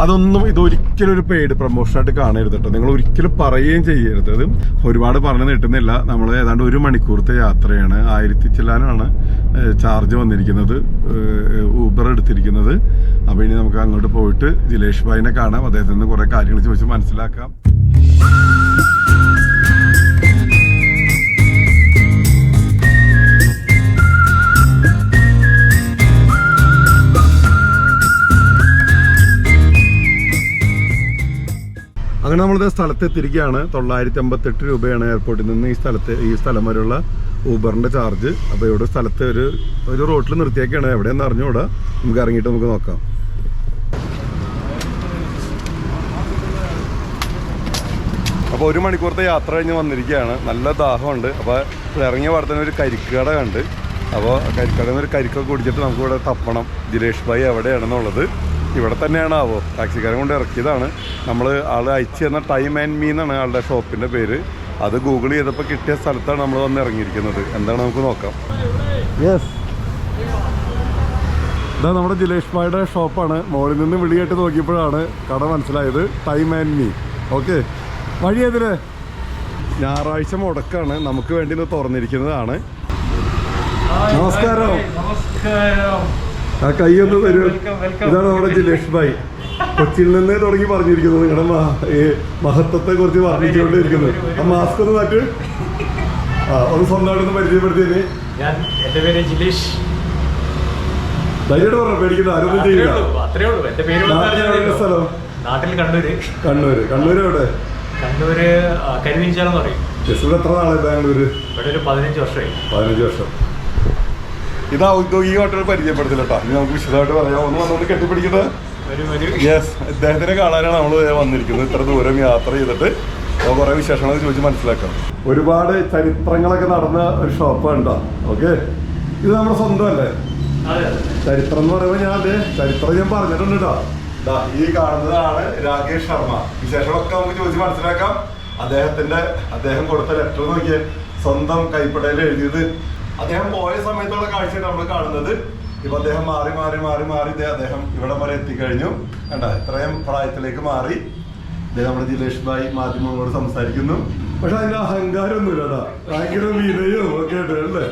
അതൊന്നും ഇതൊരിക്കലും ഒരു പെയ്ഡ് പ്രൊമോഷനായിട്ട് കാണരുത് കേട്ടോ. നിങ്ങൾ ഒരിക്കലും പറയുകയും ചെയ്യരുത്. അത് ഒരുപാട് പറഞ്ഞു നീട്ടുന്നില്ല, നമ്മൾ ഏതാണ്ട് 1 മണിക്കൂറത്തെ യാത്രയാണ്. 1000 ചില്ലാനാണ് ചാർജ് വന്നിരിക്കുന്നത്, ഊബർ എടുത്തിരിക്കുന്നത്. അപ്പോൾ ഇനി നമുക്ക് അങ്ങോട്ട് പോയിട്ട് ജിലേഷ് ഭായിനെ കാണാം, അദ്ദേഹത്തിൽ നിന്ന് കുറേ കാര്യങ്ങൾ ചോദിച്ച് മനസ്സിലാക്കാം. അങ്ങനെ നമ്മളിത് സ്ഥലത്ത് എത്തിയിരിക്കുകയാണ്. 958 രൂപയാണ് എയർപോർട്ടിൽ നിന്ന് ഈ സ്ഥലം വരെയുള്ള ഊബറിന്റെ ചാർജ്. അപ്പോൾ ഇവിടെ സ്ഥലത്ത് ഒരു റോട്ടിൽ നിർത്തിയൊക്കെയാണ്, എവിടെയെന്ന് അറിഞ്ഞുകൂടാ, നമുക്ക് ഇറങ്ങിയിട്ട് നമുക്ക് നോക്കാം. അപ്പോൾ 1 മണിക്കൂറത്തെ യാത്ര കഴിഞ്ഞ് വന്നിരിക്കുകയാണ്. നല്ല ദാഹമുണ്ട്. അപ്പോൾ ഇറങ്ങിയ പാടെ തന്നെ ഒരു കരിക്കട കണ്ട്. അപ്പോൾ കരിക്കടയിൽ നിന്ന് ഒരു കരിക്കൊക്കെ കുടിച്ചിട്ട് നമുക്കിവിടെ തപ്പണം ജിലേഷ് ഭായി എവിടെയാണെന്നുള്ളത്. ഇവിടെ തന്നെയാണാവോ, ടാക്സിക്കാരൻ കൊണ്ട് ഇറക്കിയതാണ്. നമ്മൾ ആൾ അയച്ചു തന്ന ടൈം ആൻഡ് മീ എന്നാണ് ആളുടെ ഷോപ്പിൻ്റെ പേര്. അത് ഗൂഗിൾ ചെയ്തപ്പോൾ കിട്ടിയ സ്ഥലത്താണ് നമ്മൾ വന്ന് ഇറങ്ങിയിരിക്കുന്നത്. എന്താണ് നമുക്ക് നോക്കാം. യെസ്, ഇതാ നമ്മുടെ ജിലേഷ് ഭായിയുടെ ഷോപ്പാണ്. മോളിൽ നിന്ന് വിളിയായിട്ട് നോക്കിയപ്പോഴാണ് കട മനസ്സിലായത്, ടൈം ആൻഡ് മീ. ഓക്കെ, വഴി ഏതിന്? ഞായറാഴ്ച മുടക്കാണ്, നമുക്ക് വേണ്ടി ഇത് തുറന്നിരിക്കുന്നതാണ്. നമസ്കാരം. ആ കൈയൊന്ന് തരൂ. ഇതാണ് നമ്മുടെ ജിലേഷ് ഭായ്, കൊച്ചിയിൽ നിന്ന് തുടങ്ങി പറഞ്ഞിരിക്കുന്നത് നിങ്ങളുടെ മഹത്വത്തെ കുറിച്ച് വർണ്ണിച്ചുകൊണ്ടിരിക്കുന്നത്. ആ മാസ്ക് ഒന്ന് മാറ്റ്. ഒന്ന് സ്വന്തമായിട്ടൊന്ന് പരിചയപ്പെടുത്തിയേ. എന്റെ പേര് ജിലേഷ്. ധൈര്യമായിട്ട് പറഞ്ഞു, പേടിക്കുന്ന ആരൊന്നും ചെയ്യില്ല. സ്ഥലം നാട്ടിൽ കണ്ണൂര്. കണ്ണൂര് എവിടെ? കണ്ണൂര് കരുവീഞ്ചാലെന്ന് പറയും. ഇവിടെ എത്ര നാളെ ബാംഗ്ലൂര്? ഇവിടെ ഒരു 15 വർഷമായി. 15 വർഷം. ഇതാ ഈ ഹോട്ടൽ പരിചയപ്പെടുത്തില്ല കേട്ടോ. ഇനി നമുക്ക് വിശദമായിട്ട് പറയാം. ഒന്ന് വന്നുകൊണ്ട് കെട്ടിപ്പിടിക്കുന്നത്. യെസ്, ഇദ്ദേഹത്തിനെ കാണാനാണ് നമ്മൾ വന്നിരിക്കുന്നത്. ഇത്ര ദൂരം യാത്ര ചെയ്തിട്ട് കുറേ വിശേഷങ്ങളൊക്കെ ചോദിച്ച് മനസ്സിലാക്കാം. ഒരുപാട് ചരിത്രങ്ങളൊക്കെ നടന്ന ഒരു ഷോപ്പാണ് കേട്ടോ. ഓക്കെ, ഇത് നമ്മുടെ സ്വന്തം അല്ലേ? ചരിത്രം എന്ന് പറയുമ്പോൾ ചരിത്രം ഞാൻ പറഞ്ഞിട്ടുണ്ട് കേട്ടോ. ഈ കാണുന്നതാണ് രാകേഷ് ശർമ്മ. വിശേഷങ്ങളൊക്കെ നമുക്ക് ചോദിച്ച് മനസ്സിലാക്കാം. അദ്ദേഹം കൊടുത്ത ലെറ്റർ നോക്കിയാൽ സ്വന്തം കൈപ്പടയിൽ എഴുതിയത്. അദ്ദേഹം പോയ സമയത്തുള്ള കാഴ്ചയാണ് നമ്മൾ കാണുന്നത്. ഇപ്പൊ അദ്ദേഹം മാറി അദ്ദേഹം ഇവിടം വരെ എത്തിക്കഴിഞ്ഞു. കണ്ട, ഇത്രയും പ്രായത്തിലേക്ക് മാറി. നമ്മുടെ ജിലേഷ് ഭായ് മാധ്യമങ്ങളോട് സംസാരിക്കുന്നു. പക്ഷെ അതിന്റെ അഹങ്കാരമൊന്നുമില്ല, ഭയങ്കര വിനയും ഒക്കെ ആയിട്ട് അല്ലേ.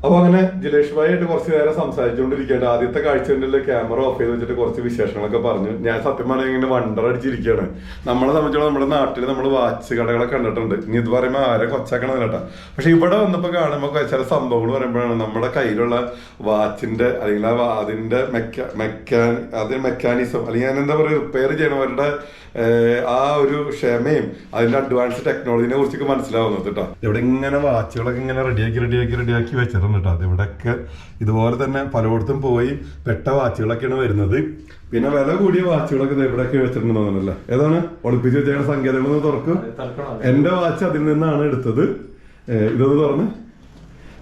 അപ്പൊ അങ്ങനെ ജിലേഷ് ഭായി ആയിട്ട് കുറച്ച് നേരം സംസാരിച്ചുകൊണ്ടിരിക്കുകയാണ്. ആദ്യത്തെ കാഴ്ചകളിൽ ക്യാമറ ഓഫ് ചെയ്ത് വെച്ചിട്ട് കുറച്ച് വിശേഷങ്ങളൊക്കെ പറഞ്ഞു. ഞാൻ സത്യം പറഞ്ഞാൽ ഇങ്ങനെ വണ്ടർ അടിച്ചിരിക്കുകയാണ്. നമ്മളെ സംബന്ധിച്ചോളം നമ്മുടെ നാട്ടിൽ നമ്മൾ വാച്ച് കടകളൊക്കെ കണ്ടിട്ടുണ്ട്. ഇനി ഇത് പറയുമ്പോൾ ആരെ കൊച്ചാക്കണം കേട്ടോ. പക്ഷെ ഇവിടെ വന്നപ്പോൾ കാണുമ്പോൾ ചില സംഭവങ്ങൾ പറയുമ്പോഴാണ് നമ്മുടെ കയ്യിലുള്ള വാച്ചിന്റെ അല്ലെങ്കിൽ അതിന്റെ മെക്കാനിസം അല്ലെങ്കിൽ ഞാൻ എന്താ പറയുക, റിപ്പയർ ചെയ്യണവരുടെ ആ ഒരു ക്ഷമയും അതിന്റെ അഡ്വാൻസ് ടെക്നോളജിനെ കുറിച്ചൊക്കെ മനസ്സിലാവുന്നത് കേട്ടോ. ഇവിടെ ഇങ്ങനെ വാച്ചുകളൊക്കെ ഇങ്ങനെ റെഡിയാക്കി വെച്ചിട്ടുണ്ട് കേട്ടോ. അത് ഇവിടെയൊക്കെ ഇതുപോലെ തന്നെ പലയിടത്തും പോയി പെട്ട വാച്ചുകളൊക്കെയാണ് വരുന്നത്. പിന്നെ വില കൂടിയ വാച്ചുകളൊക്കെ ഇവിടെയൊക്കെ വെച്ചിട്ടുണ്ടെന്ന് തോന്നുന്നല്ലേ. ഏതാണ് ഒളിപ്പിച്ച് വെച്ച സങ്കേതങ്ങളൊന്ന് തുറക്കും. എന്റെ വാച്ച് അതിൽ നിന്നാണ് എടുത്തത്. ഇതൊന്ന് തുറന്ന്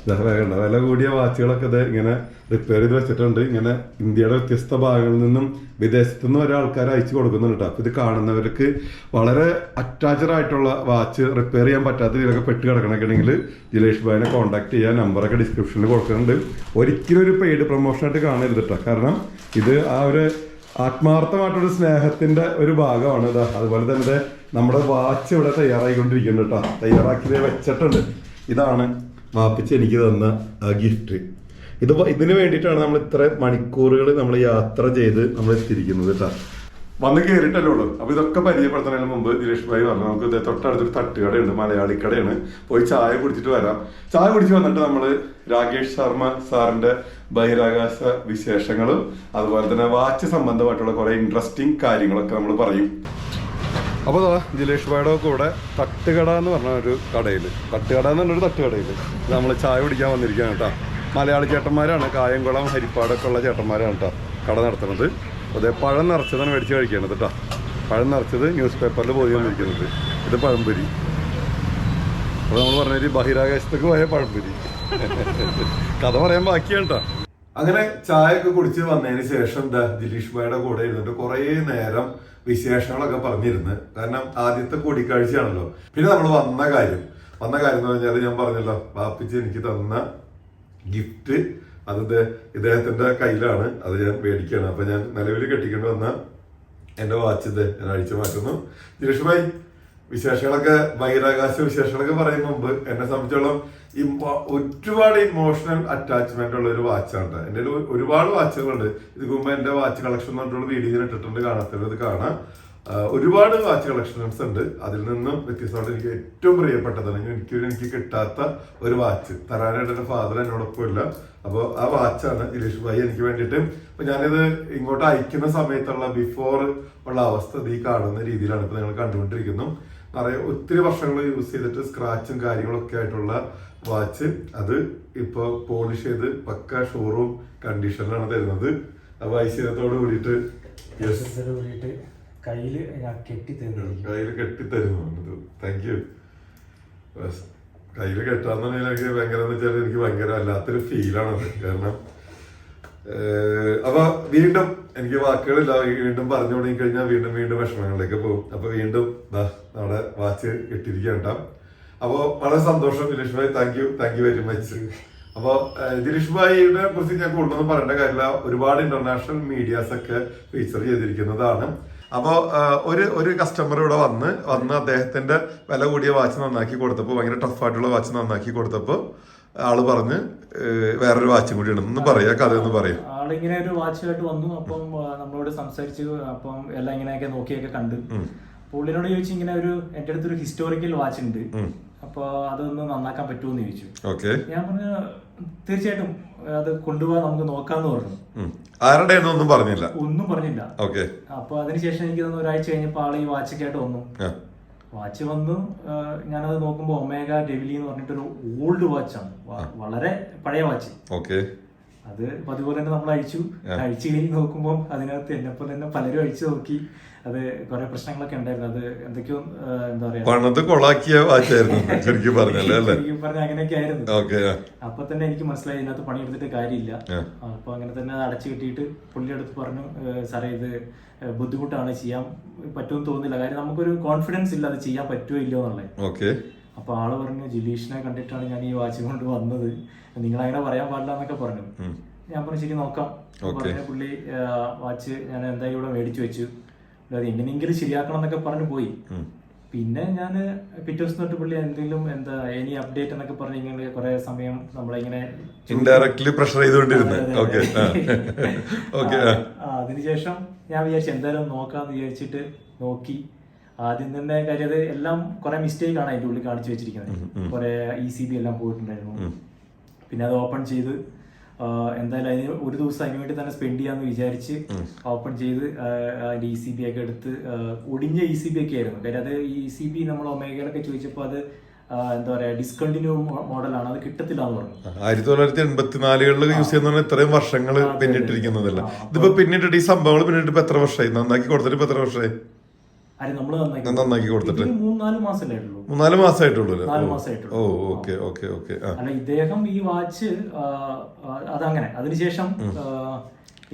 വേണ്ട. വില കൂടിയ വാച്ചുകളൊക്കെ ഇത് ഇങ്ങനെ റിപ്പയർ ചെയ്ത് വെച്ചിട്ടുണ്ട്. ഇങ്ങനെ ഇന്ത്യയുടെ വ്യത്യസ്ത ഭാഗങ്ങളിൽ നിന്നും വിദേശത്തു നിന്നും വരെ ആൾക്കാർ അയച്ചു കൊടുക്കുന്നുണ്ട് കേട്ടോ. അപ്പൊ ഇത് കാണുന്നവർക്ക് വളരെ അറ്റാച്ച്ഡ് ആയിട്ടുള്ള വാച്ച് റിപ്പയർ ചെയ്യാൻ പറ്റാത്ത രീതിയിലൊക്കെ പെട്ട് കിടക്കണൊക്കെ ഉണ്ടെങ്കിൽ ജിലേഷ് ഭായിനെ കോൺടാക്ട് ചെയ്യാൻ നമ്പറൊക്കെ ഡിസ്ക്രിപ്ഷനിൽ കൊടുക്കുന്നുണ്ട്. ഒരിക്കലും ഒരു പെയ്ഡ് പ്രൊമോഷനായിട്ട് കാണരുത് കേട്ടോ. കാരണം ഇത് ആ ഒരു ആത്മാർത്ഥമായിട്ടൊരു സ്നേഹത്തിന്റെ ഒരു ഭാഗമാണ്. ഇതാ അതുപോലെ തന്നെ നമ്മുടെ വാച്ച് ഇവിടെ തയ്യാറായിക്കൊണ്ടിരിക്കുന്നുണ്ട് കേട്ടോ. തയ്യാറാക്കി വെച്ചിട്ടുണ്ട്. ഇതാണ് വാപ്പിച്ച് എനിക്ക് തന്ന ഗിഫ്റ്റ്. ഇതിന് വേണ്ടിയിട്ടാണ് നമ്മൾ ഇത്ര മണിക്കൂറുകൾ നമ്മൾ യാത്ര ചെയ്ത് നമ്മൾ എത്തിയിരിക്കുന്നത് കേട്ടോ. വന്ന് കയറിയിട്ടല്ലേ ഉള്ളൂ. അപ്പൊ ഇതൊക്കെ പരിചയപ്പെടുത്തുന്നതിന് മുമ്പ് ദിലേഷ് ഭായി പറഞ്ഞു നമുക്ക് ഇത് തൊട്ടടുത്തൊരു തട്ടുകടയുണ്ട്, മലയാളി കടയാണ്, പോയി ചായ കുടിച്ചിട്ട് വരാം. ചായ കുടിച്ച് വന്നിട്ട് നമ്മള് രാകേഷ് ശർമ്മ സാറിന്റെ ബഹിരാകാശ വിശേഷങ്ങളും അതുപോലെ തന്നെ വാച്ച് സംബന്ധമായിട്ടുള്ള കുറെ ഇൻട്രസ്റ്റിംഗ് കാര്യങ്ങളൊക്കെ നമ്മൾ പറയും. അപ്പോൾ ജിലേഷ് ഭായിയുടെ കൂടെ തട്ടുകട എന്ന് പറഞ്ഞ ഒരു കടയിൽ, തട്ടുകട എന്ന് പറഞ്ഞൊരു തട്ടുകടയിൽ നമ്മൾ ചായ കുടിക്കാൻ വന്നിരിക്കുകയാണ് കേട്ടോ. മലയാളി ചേട്ടന്മാരാണ്, കായംകുളം ഹരിപ്പാടൊക്കെ ഉള്ള ചേട്ടന്മാരാണ് കേട്ടോ കട നടത്തുന്നത്. അതേ പഴം നിറച്ചതാണ് മേടിച്ച് കഴിക്കുന്നത് കേട്ടോ. പഴം നിറച്ചത് ന്യൂസ് പേപ്പറിൽ പോയി വന്നിരിക്കുന്നത്. ഇത് പഴംപൊരി. അപ്പോൾ നമ്മൾ പറഞ്ഞൊരു ബഹിരാകാശത്തേക്ക് പോയ പഴംപൊരി. കഥ പറയാൻ ബാക്കിയാണ് കേട്ടോ. അങ്ങനെ ചായ ഒക്കെ കുടിച്ച് വന്നതിന് ശേഷം എന്താ ദിലീഷ് ഭായിയുടെ കൂടെ ഇരുന്നിട്ട് കുറേ നേരം വിശേഷങ്ങളൊക്കെ പറഞ്ഞിരുന്ന്. കാരണം ആദ്യത്തെ കൂടിക്കാഴ്ചയാണല്ലോ. പിന്നെ നമ്മൾ വന്ന കാര്യം എന്ന് പറഞ്ഞാൽ ഞാൻ പറഞ്ഞല്ലോ, ബാപ്പിച്ച് എനിക്ക് തന്ന ഗിഫ്റ്റ് അത് ഇദ്ദേഹത്തിന്റെ കയ്യിലാണ്. അത് ഞാൻ മേടിക്കുകയാണ്. അപ്പൊ ഞാൻ നിലവിൽ കെട്ടിക്കൊണ്ട് വന്ന എന്റെ വാച്ച് ഇത് ഞാൻ അഴിച്ചു മാറ്റുന്നു. ദിലീഷ് ഭായ്, വിശേഷങ്ങളൊക്കെ ബഹിരാകാശ വിശേഷങ്ങളൊക്കെ പറയും മുമ്പ് എന്നെ സംബന്ധിച്ചോളം ഒരുപാട് ഇമോഷണൽ അറ്റാച്ച്മെന്റ് ഉള്ള ഒരു വാച്ചാണ്. എൻ്റെ ഒരുപാട് വാച്ചുകളുണ്ട്. ഇതിന് മുമ്പ് എന്റെ വാച്ച് കളക്ഷൻ എന്ന് പറഞ്ഞിട്ടുള്ള വീഡിയോ ഇട്ടിട്ടുണ്ട്, കാണാത്തത് കാണാം. ഒരുപാട് വാച്ച് കളക്ഷൻസ് ഉണ്ട്. അതിൽ നിന്നും വ്യത്യസ്തമായിട്ട് എനിക്ക് ഏറ്റവും പ്രിയപ്പെട്ടതാണ് എനിക്ക് കിട്ടാത്ത ഒരു വാച്ച് തരാനായിട്ട് എന്റെ ഫാദർ എന്നോടൊപ്പം ഇല്ല. അപ്പോൾ ആ വാച്ചാണ് ദിലീഷ് ഭായി എനിക്ക് വേണ്ടിയിട്ട്. അപ്പൊ ഞാനിത് ഇങ്ങോട്ട് അയക്കുന്ന സമയത്തുള്ള ബിഫോർ ഉള്ള അവസ്ഥ ഈ കാണുന്ന രീതിയിലാണ് ഇപ്പൊ നിങ്ങൾ കണ്ടുകൊണ്ടിരിക്കുന്നു. ഒത്തിരി വർഷങ്ങൾ യൂസ് ചെയ്തിട്ട് സ്ക്രാച്ചും കാര്യങ്ങളൊക്കെ ആയിട്ടുള്ള വാച്ച്. അത് ഇപ്പൊ പോളിഷ് ചെയ്ത് പക്ക ഷോറൂം കണ്ടീഷനിലാണ് തരുന്നത്. അപ്പൊ ഐശ്വര്യത്തോട് കൂടിയിട്ട് കയ്യില് കെട്ടിത്തരുന്നു. Thank you. കയ്യില് കെട്ടാന്നുണ്ടെങ്കിൽ ഭയങ്കര എന്ന് വെച്ചാൽ എനിക്ക് ഭയങ്കര അല്ലാത്തൊരു ഫീലാണത്. കാരണം അപ്പൊ വീണ്ടും എനിക്ക് വാക്കുകളില്ല. വീണ്ടും പറഞ്ഞു തുടങ്ങി കഴിഞ്ഞാൽ വീണ്ടും വിഷമങ്ങളിലേക്ക് പോകും. അപ്പൊ വീണ്ടും നമ്മുടെ വാച്ച് കെട്ടിയിരിക്കണ്ട. അപ്പോ വളരെ സന്തോഷം Dileesh bhai. Thank you very much. അപ്പൊ ദിലീഷ് ഭായിയുടെ കുറിച്ച് ഞാൻ കൂടുതലൊന്നും പറയേണ്ട കാര്യമില്ല. ഒരുപാട് ഇന്റർനാഷണൽ മീഡിയാസ് ഒക്കെ ഫീച്ചർ ചെയ്തിരിക്കുന്നതാണ്. അപ്പോ ഒരു കസ്റ്റമർ ഇവിടെ വന്ന് അദ്ദേഹത്തിന്റെ വില കൂടിയ വാച്ച് നന്നാക്കി കൊടുത്തപ്പോ, ഭയങ്കര ടഫായിട്ടുള്ള വാച്ച് നന്നാക്കി കൊടുത്തപ്പോ ആള് പറഞ്ഞ് വേറൊരു വാച്ചും കൂടി ഉണ്ടെന്ന് പറയാ. കഥ ഒന്ന് പറയും. ആളിങ്ങനെ ഒരു വാച്ചുമായിട്ട് വന്നു. അപ്പം നമ്മളോട് സംസാരിച്ചു. അപ്പം എല്ലാം ഇങ്ങനെയൊക്കെ നോക്കിയൊക്കെ കണ്ട് പുള്ളിനോട് ചോദിച്ചു, ഇങ്ങനെ എന്റെ അടുത്തൊരു ഹിസ്റ്റോറിക്കൽ വാച്ച് ഉണ്ട്, അപ്പൊ അതൊന്ന് നന്നാക്കാൻ പറ്റുമോന്ന് ചോദിച്ചു. ഞാൻ പറഞ്ഞു തീർച്ചയായിട്ടും അത് കൊണ്ടുപോകാൻ നമുക്ക് നോക്കാന്ന് പറഞ്ഞു. ആരുടെ ഒന്നും പറഞ്ഞില്ല. അപ്പൊ അതിനുശേഷം എനിക്ക് തോന്നുന്നു ഒരാഴ്ച കഴിഞ്ഞപ്പോ ആള് ഈ വാച്ചൊക്കെ ആയിട്ട് വന്നു. വാച്ച് വന്നു. ഞാനത് നോക്കുമ്പോ ഒമേഗ ഡെവിലി എന്ന് പറഞ്ഞിട്ടൊരു ഓൾഡ് വാച്ചാണ്, വളരെ പഴയ വാച്ച്. അത് അതുപോലെ തന്നെ നമ്മൾ അഴിച്ചു കഴിഞ്ഞ് നോക്കുമ്പോ അതിനകത്ത് എന്നെപ്പോലെ തന്നെ പലരും അഴിച്ചു നോക്കി. അത് കുറെ പ്രശ്നങ്ങളൊക്കെ ഉണ്ടായിരുന്നു. അത് എന്തൊക്കെയോ എന്താ പറയാ പണത് കൊളാക്കിയ വാച്ചായിരുന്നു ശരിക്കും പറഞ്ഞ അങ്ങനെയൊക്കെ ആയിരുന്നു. അപ്പൊ തന്നെ എനിക്ക് മനസ്സിലായി ഇതിനകത്ത് പണിയെടുത്തിട്ട് കാര്യമില്ല. അപ്പൊ അങ്ങനെ തന്നെ അത് അടച്ചു കെട്ടിയിട്ട് പുള്ളിയുടെ അടുത്ത് പറഞ്ഞു, സാറേ ഇത് ബുദ്ധിമുട്ടാണ്, ചെയ്യാൻ പറ്റുമെന്ന് തോന്നുന്നില്ല. കാര്യം നമുക്കൊരു കോൺഫിഡൻസ് ഇല്ല അത് ചെയ്യാൻ പറ്റുമോ ഇല്ലയോ എന്നുള്ളത്. അപ്പൊ ആള് പറഞ്ഞു, ജിലീഷിനെ കണ്ടിട്ടാണ് ഞാൻ ഈ വാച്ച് കൊണ്ട് വന്നത്, നിങ്ങൾ അങ്ങനെ പറയാൻ പാടില്ല എന്നൊക്കെ പറഞ്ഞു. ഞാൻ പറഞ്ഞു ശരി നോക്കാം പറഞ്ഞ പുള്ളി വാച്ച് ഞാൻ എന്തായാലും ഇവിടെ മേടിച്ചു വെച്ചു. അത് എങ്ങനെയെങ്കിലും ശരിയാക്കണം എന്നൊക്കെ പറഞ്ഞു പോയി. പിന്നെ ഞാൻ പിറ്റേ ദിവസം തൊട്ട് പുള്ളി എന്തെങ്കിലും എനി അപ്ഡേറ്റ് എന്നൊക്കെ പറഞ്ഞ് ഇങ്ങനെ കുറെ സമയം നമ്മളിങ്ങനെ ഇൻഡയറക്ട്ലി പ്രഷർ ചെയ്തുകൊണ്ടിരുന്നു. അതിനുശേഷം ഞാൻ വിചാരിച്ചു എന്തായാലും നോക്കാന്ന് വിചാരിച്ചിട്ട് നോക്കി. ആദ്യം തന്നെ കാര്യം അത് എല്ലാം കുറെ മിസ്റ്റേക്ക് ആണ് അതിന്റെ ഉള്ളിൽ കാണിച്ചു വെച്ചിരിക്കുന്നത്. കുറെ ECB എല്ലാം പോയിട്ടുണ്ടായിരുന്നു. പിന്നെ അത് ഓപ്പൺ ചെയ്ത് എന്തായാലും അതിന് ഒരു ദിവസം അതിന് വേണ്ടി തന്നെ സ്പെൻഡ് ചെയ്യാന്ന് വിചാരിച്ച് ഓപ്പൺ ചെയ്ത് അതിന്റെ ECB ഒക്കെ എടുത്ത് ഒടിഞ്ഞ ECB ഒക്കെ ആയിരുന്നു. കാര്യം അത് ECB നമ്മൾ ഒമേഗയിലൊക്കെ ചോദിച്ചപ്പോൾ അത് എന്താ പറയാ ഡിസ്കണ്ടിന്യൂ മോഡലാണ്, അത് കിട്ടത്തില്ല എന്ന് പറഞ്ഞു. 1984 യൂസ് ചെയ്യുന്ന ഇത്രയും വർഷങ്ങൾ പിന്നിട്ടിരിക്കുന്നതല്ല. ഇതിപ്പോ പിന്നിട്ടിട്ട് ഈ സംഭവങ്ങൾ പിന്നിട്ട് എത്ര വർഷമായി? നന്നാക്കി കൊടുത്തിട്ട് ഇപ്പൊ എത്ര വർഷമായി? നന്നാക്കി കൊടുത്തിട്ട് 3-4 മാസമല്ലേ ഉള്ളൂ. 4 മാസമായിട്ടുള്ളൂ. 4 മാസമായിട്ടുള്ളൂ. ഓ ഓക്കെ ഓക്കെ ഓക്കെ. അല്ല ഇദ്ദേഹം ഈ വാച്ച് അതങ്ങനെ അതിനുശേഷം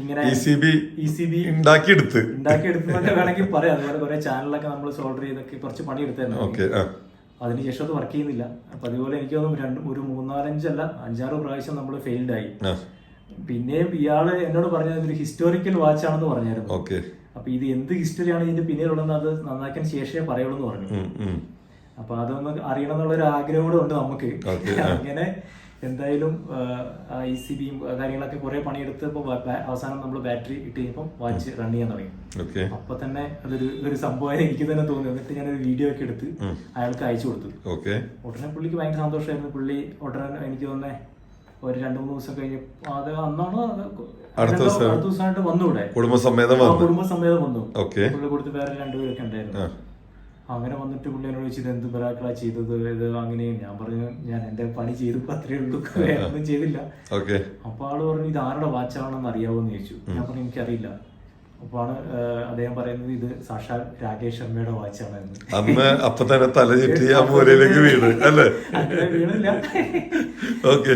ഇങ്ങനെ ECB ഉണ്ടാക്കിയെടുത്ത് വേണമെങ്കിൽ പറയാം. അതുപോലെ കുറെ ചാനലൊക്കെ നമ്മൾ സോൾഡർ ചെയ്തൊക്കെ കുറച്ച് പണിയെടുത്തായിരുന്നു. അതിനുശേഷം അത് വർക്ക് ചെയ്യുന്നില്ല. അപ്പൊ അതുപോലെ എനിക്ക് തോന്നുന്നു ഒരു 3-4-5 പ്രാവശ്യം നമ്മൾ ഫെയിൽഡ് ആയി. പിന്നെയും ഇയാള് എന്നോട് പറഞ്ഞത് ഒരു ഹിസ്റ്റോറിക്കൽ വാച്ച് ആണെന്ന് പറഞ്ഞായിരുന്നു. അപ്പൊ ഇത് എന്ത് ഹിസ്റ്ററിയാണ് ഇതിന്റെ പിന്നിലുള്ളതെന്ന് അത് നന്നാക്കാൻ ശേഷമേ പറയുള്ളൂ എന്ന് പറഞ്ഞു. അപ്പൊ അതൊന്ന് അറിയണം എന്നുള്ളൊരു ആഗ്രഹം കൂടെ ഉണ്ട് നമുക്ക്. അങ്ങനെ എന്തായാലും ECBയും കാര്യങ്ങളൊക്കെ കുറെ പണിയെടുത്തപ്പോ അവസാനം നമ്മൾ ബാറ്ററി ഇട്ട് കഴിഞ്ഞപ്പോൾ വാച്ച് റൺ ചെയ്യാൻ തുടങ്ങി. അപ്പൊ തന്നെ അതൊരു സംഭവമായി എനിക്ക് തന്നെ തോന്നി. എന്നിട്ട് ഞാനൊരു വീഡിയോ ഒക്കെ എടുത്ത് അയാൾക്ക് അയച്ചു കൊടുത്തു. ഉടനെ പുള്ളിക്ക് ഭയങ്കര സന്തോഷമായിരുന്നു. പുള്ളി ഉടനെ എനിക്ക് തോന്നുന്നേ ഒരു 2-3 ദിവസം കഴിഞ്ഞ് അത് അന്നാണ് അടുത്ത ദിവസമായിട്ട് വന്നു. ഇവിടെ കുടുംബസമേതം വന്നു. പുള്ളി കൊടുത്ത് വേറെ 2 പേരൊക്കെ ഉണ്ടായിരുന്നു. അങ്ങനെ വന്നിട്ട് പുള്ളി എന്നോട് ചോദിച്ചത് എന്ത് ബറാക്കളാ ചെയ്തത് ഇത് അങ്ങനെയും. ഞാൻ പറഞ്ഞു ഞാൻ എന്റെ പണി ചെയ്തു അത്രേ ഉള്ളൂ, ഒന്നും ചെയ്തില്ല. അപ്പൊ ആള് പറഞ്ഞു ഇത് ആരുടെ വാച്ചാണെന്ന് അറിയാവോന്ന് ചോദിച്ചു. ഞാൻ പറഞ്ഞു എനിക്കറിയില്ല. അപ്പാണ് അദ്ദേഹം പറയുന്നത് ഇത് സാക്ഷാൽ രാകേഷ് ശർമ്മയുടെ വാച്ചാണ് എന്ന്. അന്ന് അപ്പൊ തന്നെ തലചുറ്റി ആ മൂലയിലേക്ക് വീണ് അല്ലേ? വീണില്ല. ഓക്കെ.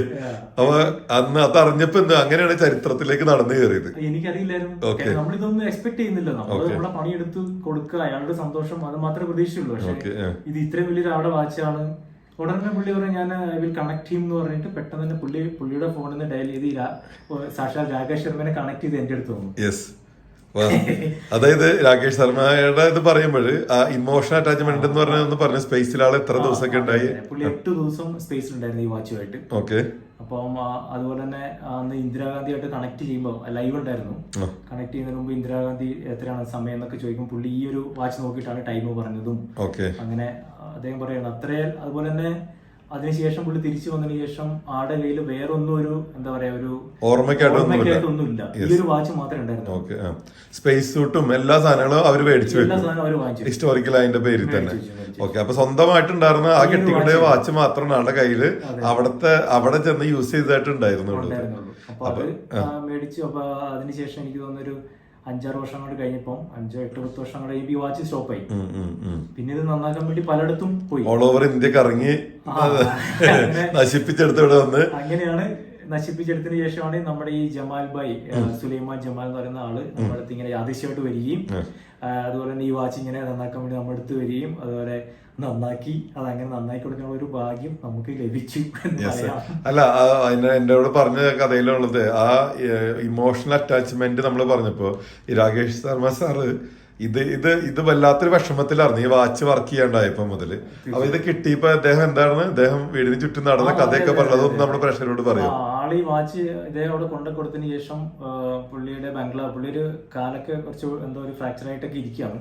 അപ്പൊ അന്ന് അത് അറിഞ്ഞപ്പോ എന്താ അങ്ങനെയാണ് ചരിത്രത്തിലേക്ക് നടന്നു കയറിയത്? എനിക്കറിയില്ലായിരുന്നു. നമ്മളിതൊന്നും എക്സ്പെക്ട് ചെയ്യുന്നില്ല. നമ്മളെ പണിയെടുത്ത് കൊടുക്കുക, അയാളുടെ സന്തോഷം അത് മാത്രമേ പ്രതീക്ഷയുള്ളൂ. പക്ഷെ ഇത് ഇത്രയും വലിയൊരു ആളുടെ വാച്ചാണ്. ഉടനെ പുള്ളി പറഞ്ഞു ഞാൻ ഐ വിൽ കണക്ട് ചെയ്യും എന്ന് പറഞ്ഞിട്ട് പെട്ടെന്ന് തന്നെ പുള്ളിയുടെ ഫോണിൽ നിന്ന് ഡയൽ ചെയ്ത് സാക്ഷാൽ രാകേഷ് ശർമ്മനെ കണക്ട് ചെയ്ത് എന്റെ അടുത്ത് വന്നു. അതായത് രാകേഷ് ശർമ്മയുടെ ഇത് പറയുമ്പോൾ ആ ഇമോഷണൽ അറ്റാച്ച്മെന്റ് എന്ന് പറഞ്ഞ സ്പേസിൽ ആൾ എത്ര ദിവസമൊക്കെ ഉണ്ടായി? പുള്ളി 8 ദിവസം സ്പേസിൽ ഉണ്ടായിരുന്നു ഈ വാച്ചുമായിട്ട്. അപ്പം അതുപോലെ തന്നെ അന്ന് ഇന്ദിരാഗാന്ധിയായിട്ട് കണക്ട് ചെയ്യുമ്പോൾ ലൈവ് ഉണ്ടായിരുന്നു. കണക്ട് ചെയ്യുന്നതിന് മുമ്പ് ഇന്ദിരാഗാന്ധി എത്രയാണ് സമയം എന്നൊക്കെ ചോദിക്കും. പുള്ളി ഈ ഒരു വാച്ച് നോക്കിയിട്ടാണ് ടൈം പറഞ്ഞതും. അങ്ങനെ അദ്ദേഹം പറയുന്നത് അത്രയും. അതുപോലെ തന്നെ അതിനുശേഷം പുള്ളി തിരിച്ചു വന്നതിന് ശേഷം ആടെ കയ്യിൽ വേറൊന്നും ഒരു എന്താ പറയാ ഒരു ഓർമ്മയ്ക്കായിട്ടൊന്നുമില്ല. ഈ ഒരു വാച്ച് മാത്രമേ ഉണ്ടായിരുന്നു. സ്പേസ് സൂട്ടും എല്ലാ സാധനങ്ങളും അവര് മേടിച്ചു ഹിസ്റ്റോറിക്കൽ അതിന്റെ പേരിൽ തന്നെ. അപ്പൊ സ്വന്തമായിട്ടുണ്ടായിരുന്ന ആ കെട്ടിക്കൊണ്ട വാച്ച് മാത്രമാണ് ആളുടെ കയ്യില് അവിടെ ചെന്ന് യൂസ് ചെയ്തിട്ടുണ്ടായിരുന്നുള്ളൂ. അപ്പൊ അത് മേടിച്ചു. അപ്പൊ അതിനുശേഷം എനിക്ക് തോന്നുന്നൊരു 5-6 വർഷം കൊണ്ട് കഴിഞ്ഞപ്പം 5-8-10 വർഷം കൊണ്ട് ഈ വാച്ച് സ്റ്റോപ്പായി. പിന്നെ ഇത് നന്നാക്കാൻ വേണ്ടി പലയിടത്തും പോയി, ഓൾ ഓവർ ഇന്ത്യ കറങ്ങി നശിപ്പിച്ചെടുത്ത് ഇവിടെ വന്ന്. അങ്ങനെയാണ് നശിപ്പിച്ചെടുത്തതിന് ശേഷമാണ് നമ്മുടെ ഈ ജമാൽ ഭായ് സുലൈമാൻ ജമാൽ എന്ന് പറയുന്ന ആള് നമ്മുടെ അടുത്ത് ഇങ്ങനെ യാദൃശ്യമായിട്ട് വരികയും അതുപോലെ തന്നെ ഈ വാച്ച് ഇങ്ങനെ നന്നാക്കാൻ വേണ്ടി നമ്മുടെ അടുത്ത് വരികയും അതുപോലെ നന്നാക്കി അതങ്ങനെ നന്നാക്കി കൊടുക്കാനുള്ള ഒരു ഭാഗ്യം നമുക്ക് ലഭിച്ചു എന്ന് പറയാം. അല്ല എന്നോട് പറഞ്ഞ കഥയിലുള്ളത് ആ ഇമോഷണൽ അറ്റാച്ച്മെന്റ് നമ്മൾ പറഞ്ഞപ്പോ ഈ രാകേഷ് ശർമ്മ സാറ് ഇത് വല്ലാത്തൊരു വിഷമത്തിലായിരുന്നു ഈ വാച്ച് വർക്ക് ചെയ്യാണ്ടായപ്പോ മുതല്. അപ്പൊ ഇത് കിട്ടിയപ്പോ അദ്ദേഹം വീടിന് ചുറ്റും നടന്ന കഥയൊക്കെ പറഞ്ഞതൊന്നും നമ്മുടെ പ്രേക്ഷകരോട് പറയാം. ആള് ഈ വാച്ച് ഇദ്ദേഹം അവിടെ കൊണ്ടു കൊടുത്തതിന് ശേഷം പുള്ളിയുടെ പുള്ളി ഒരു കാലൊക്കെ കുറച്ച് എന്തോ ഒരു ഫ്രാക്ചർ ആയിട്ടൊക്കെ ഇരിക്കുകയാണ്.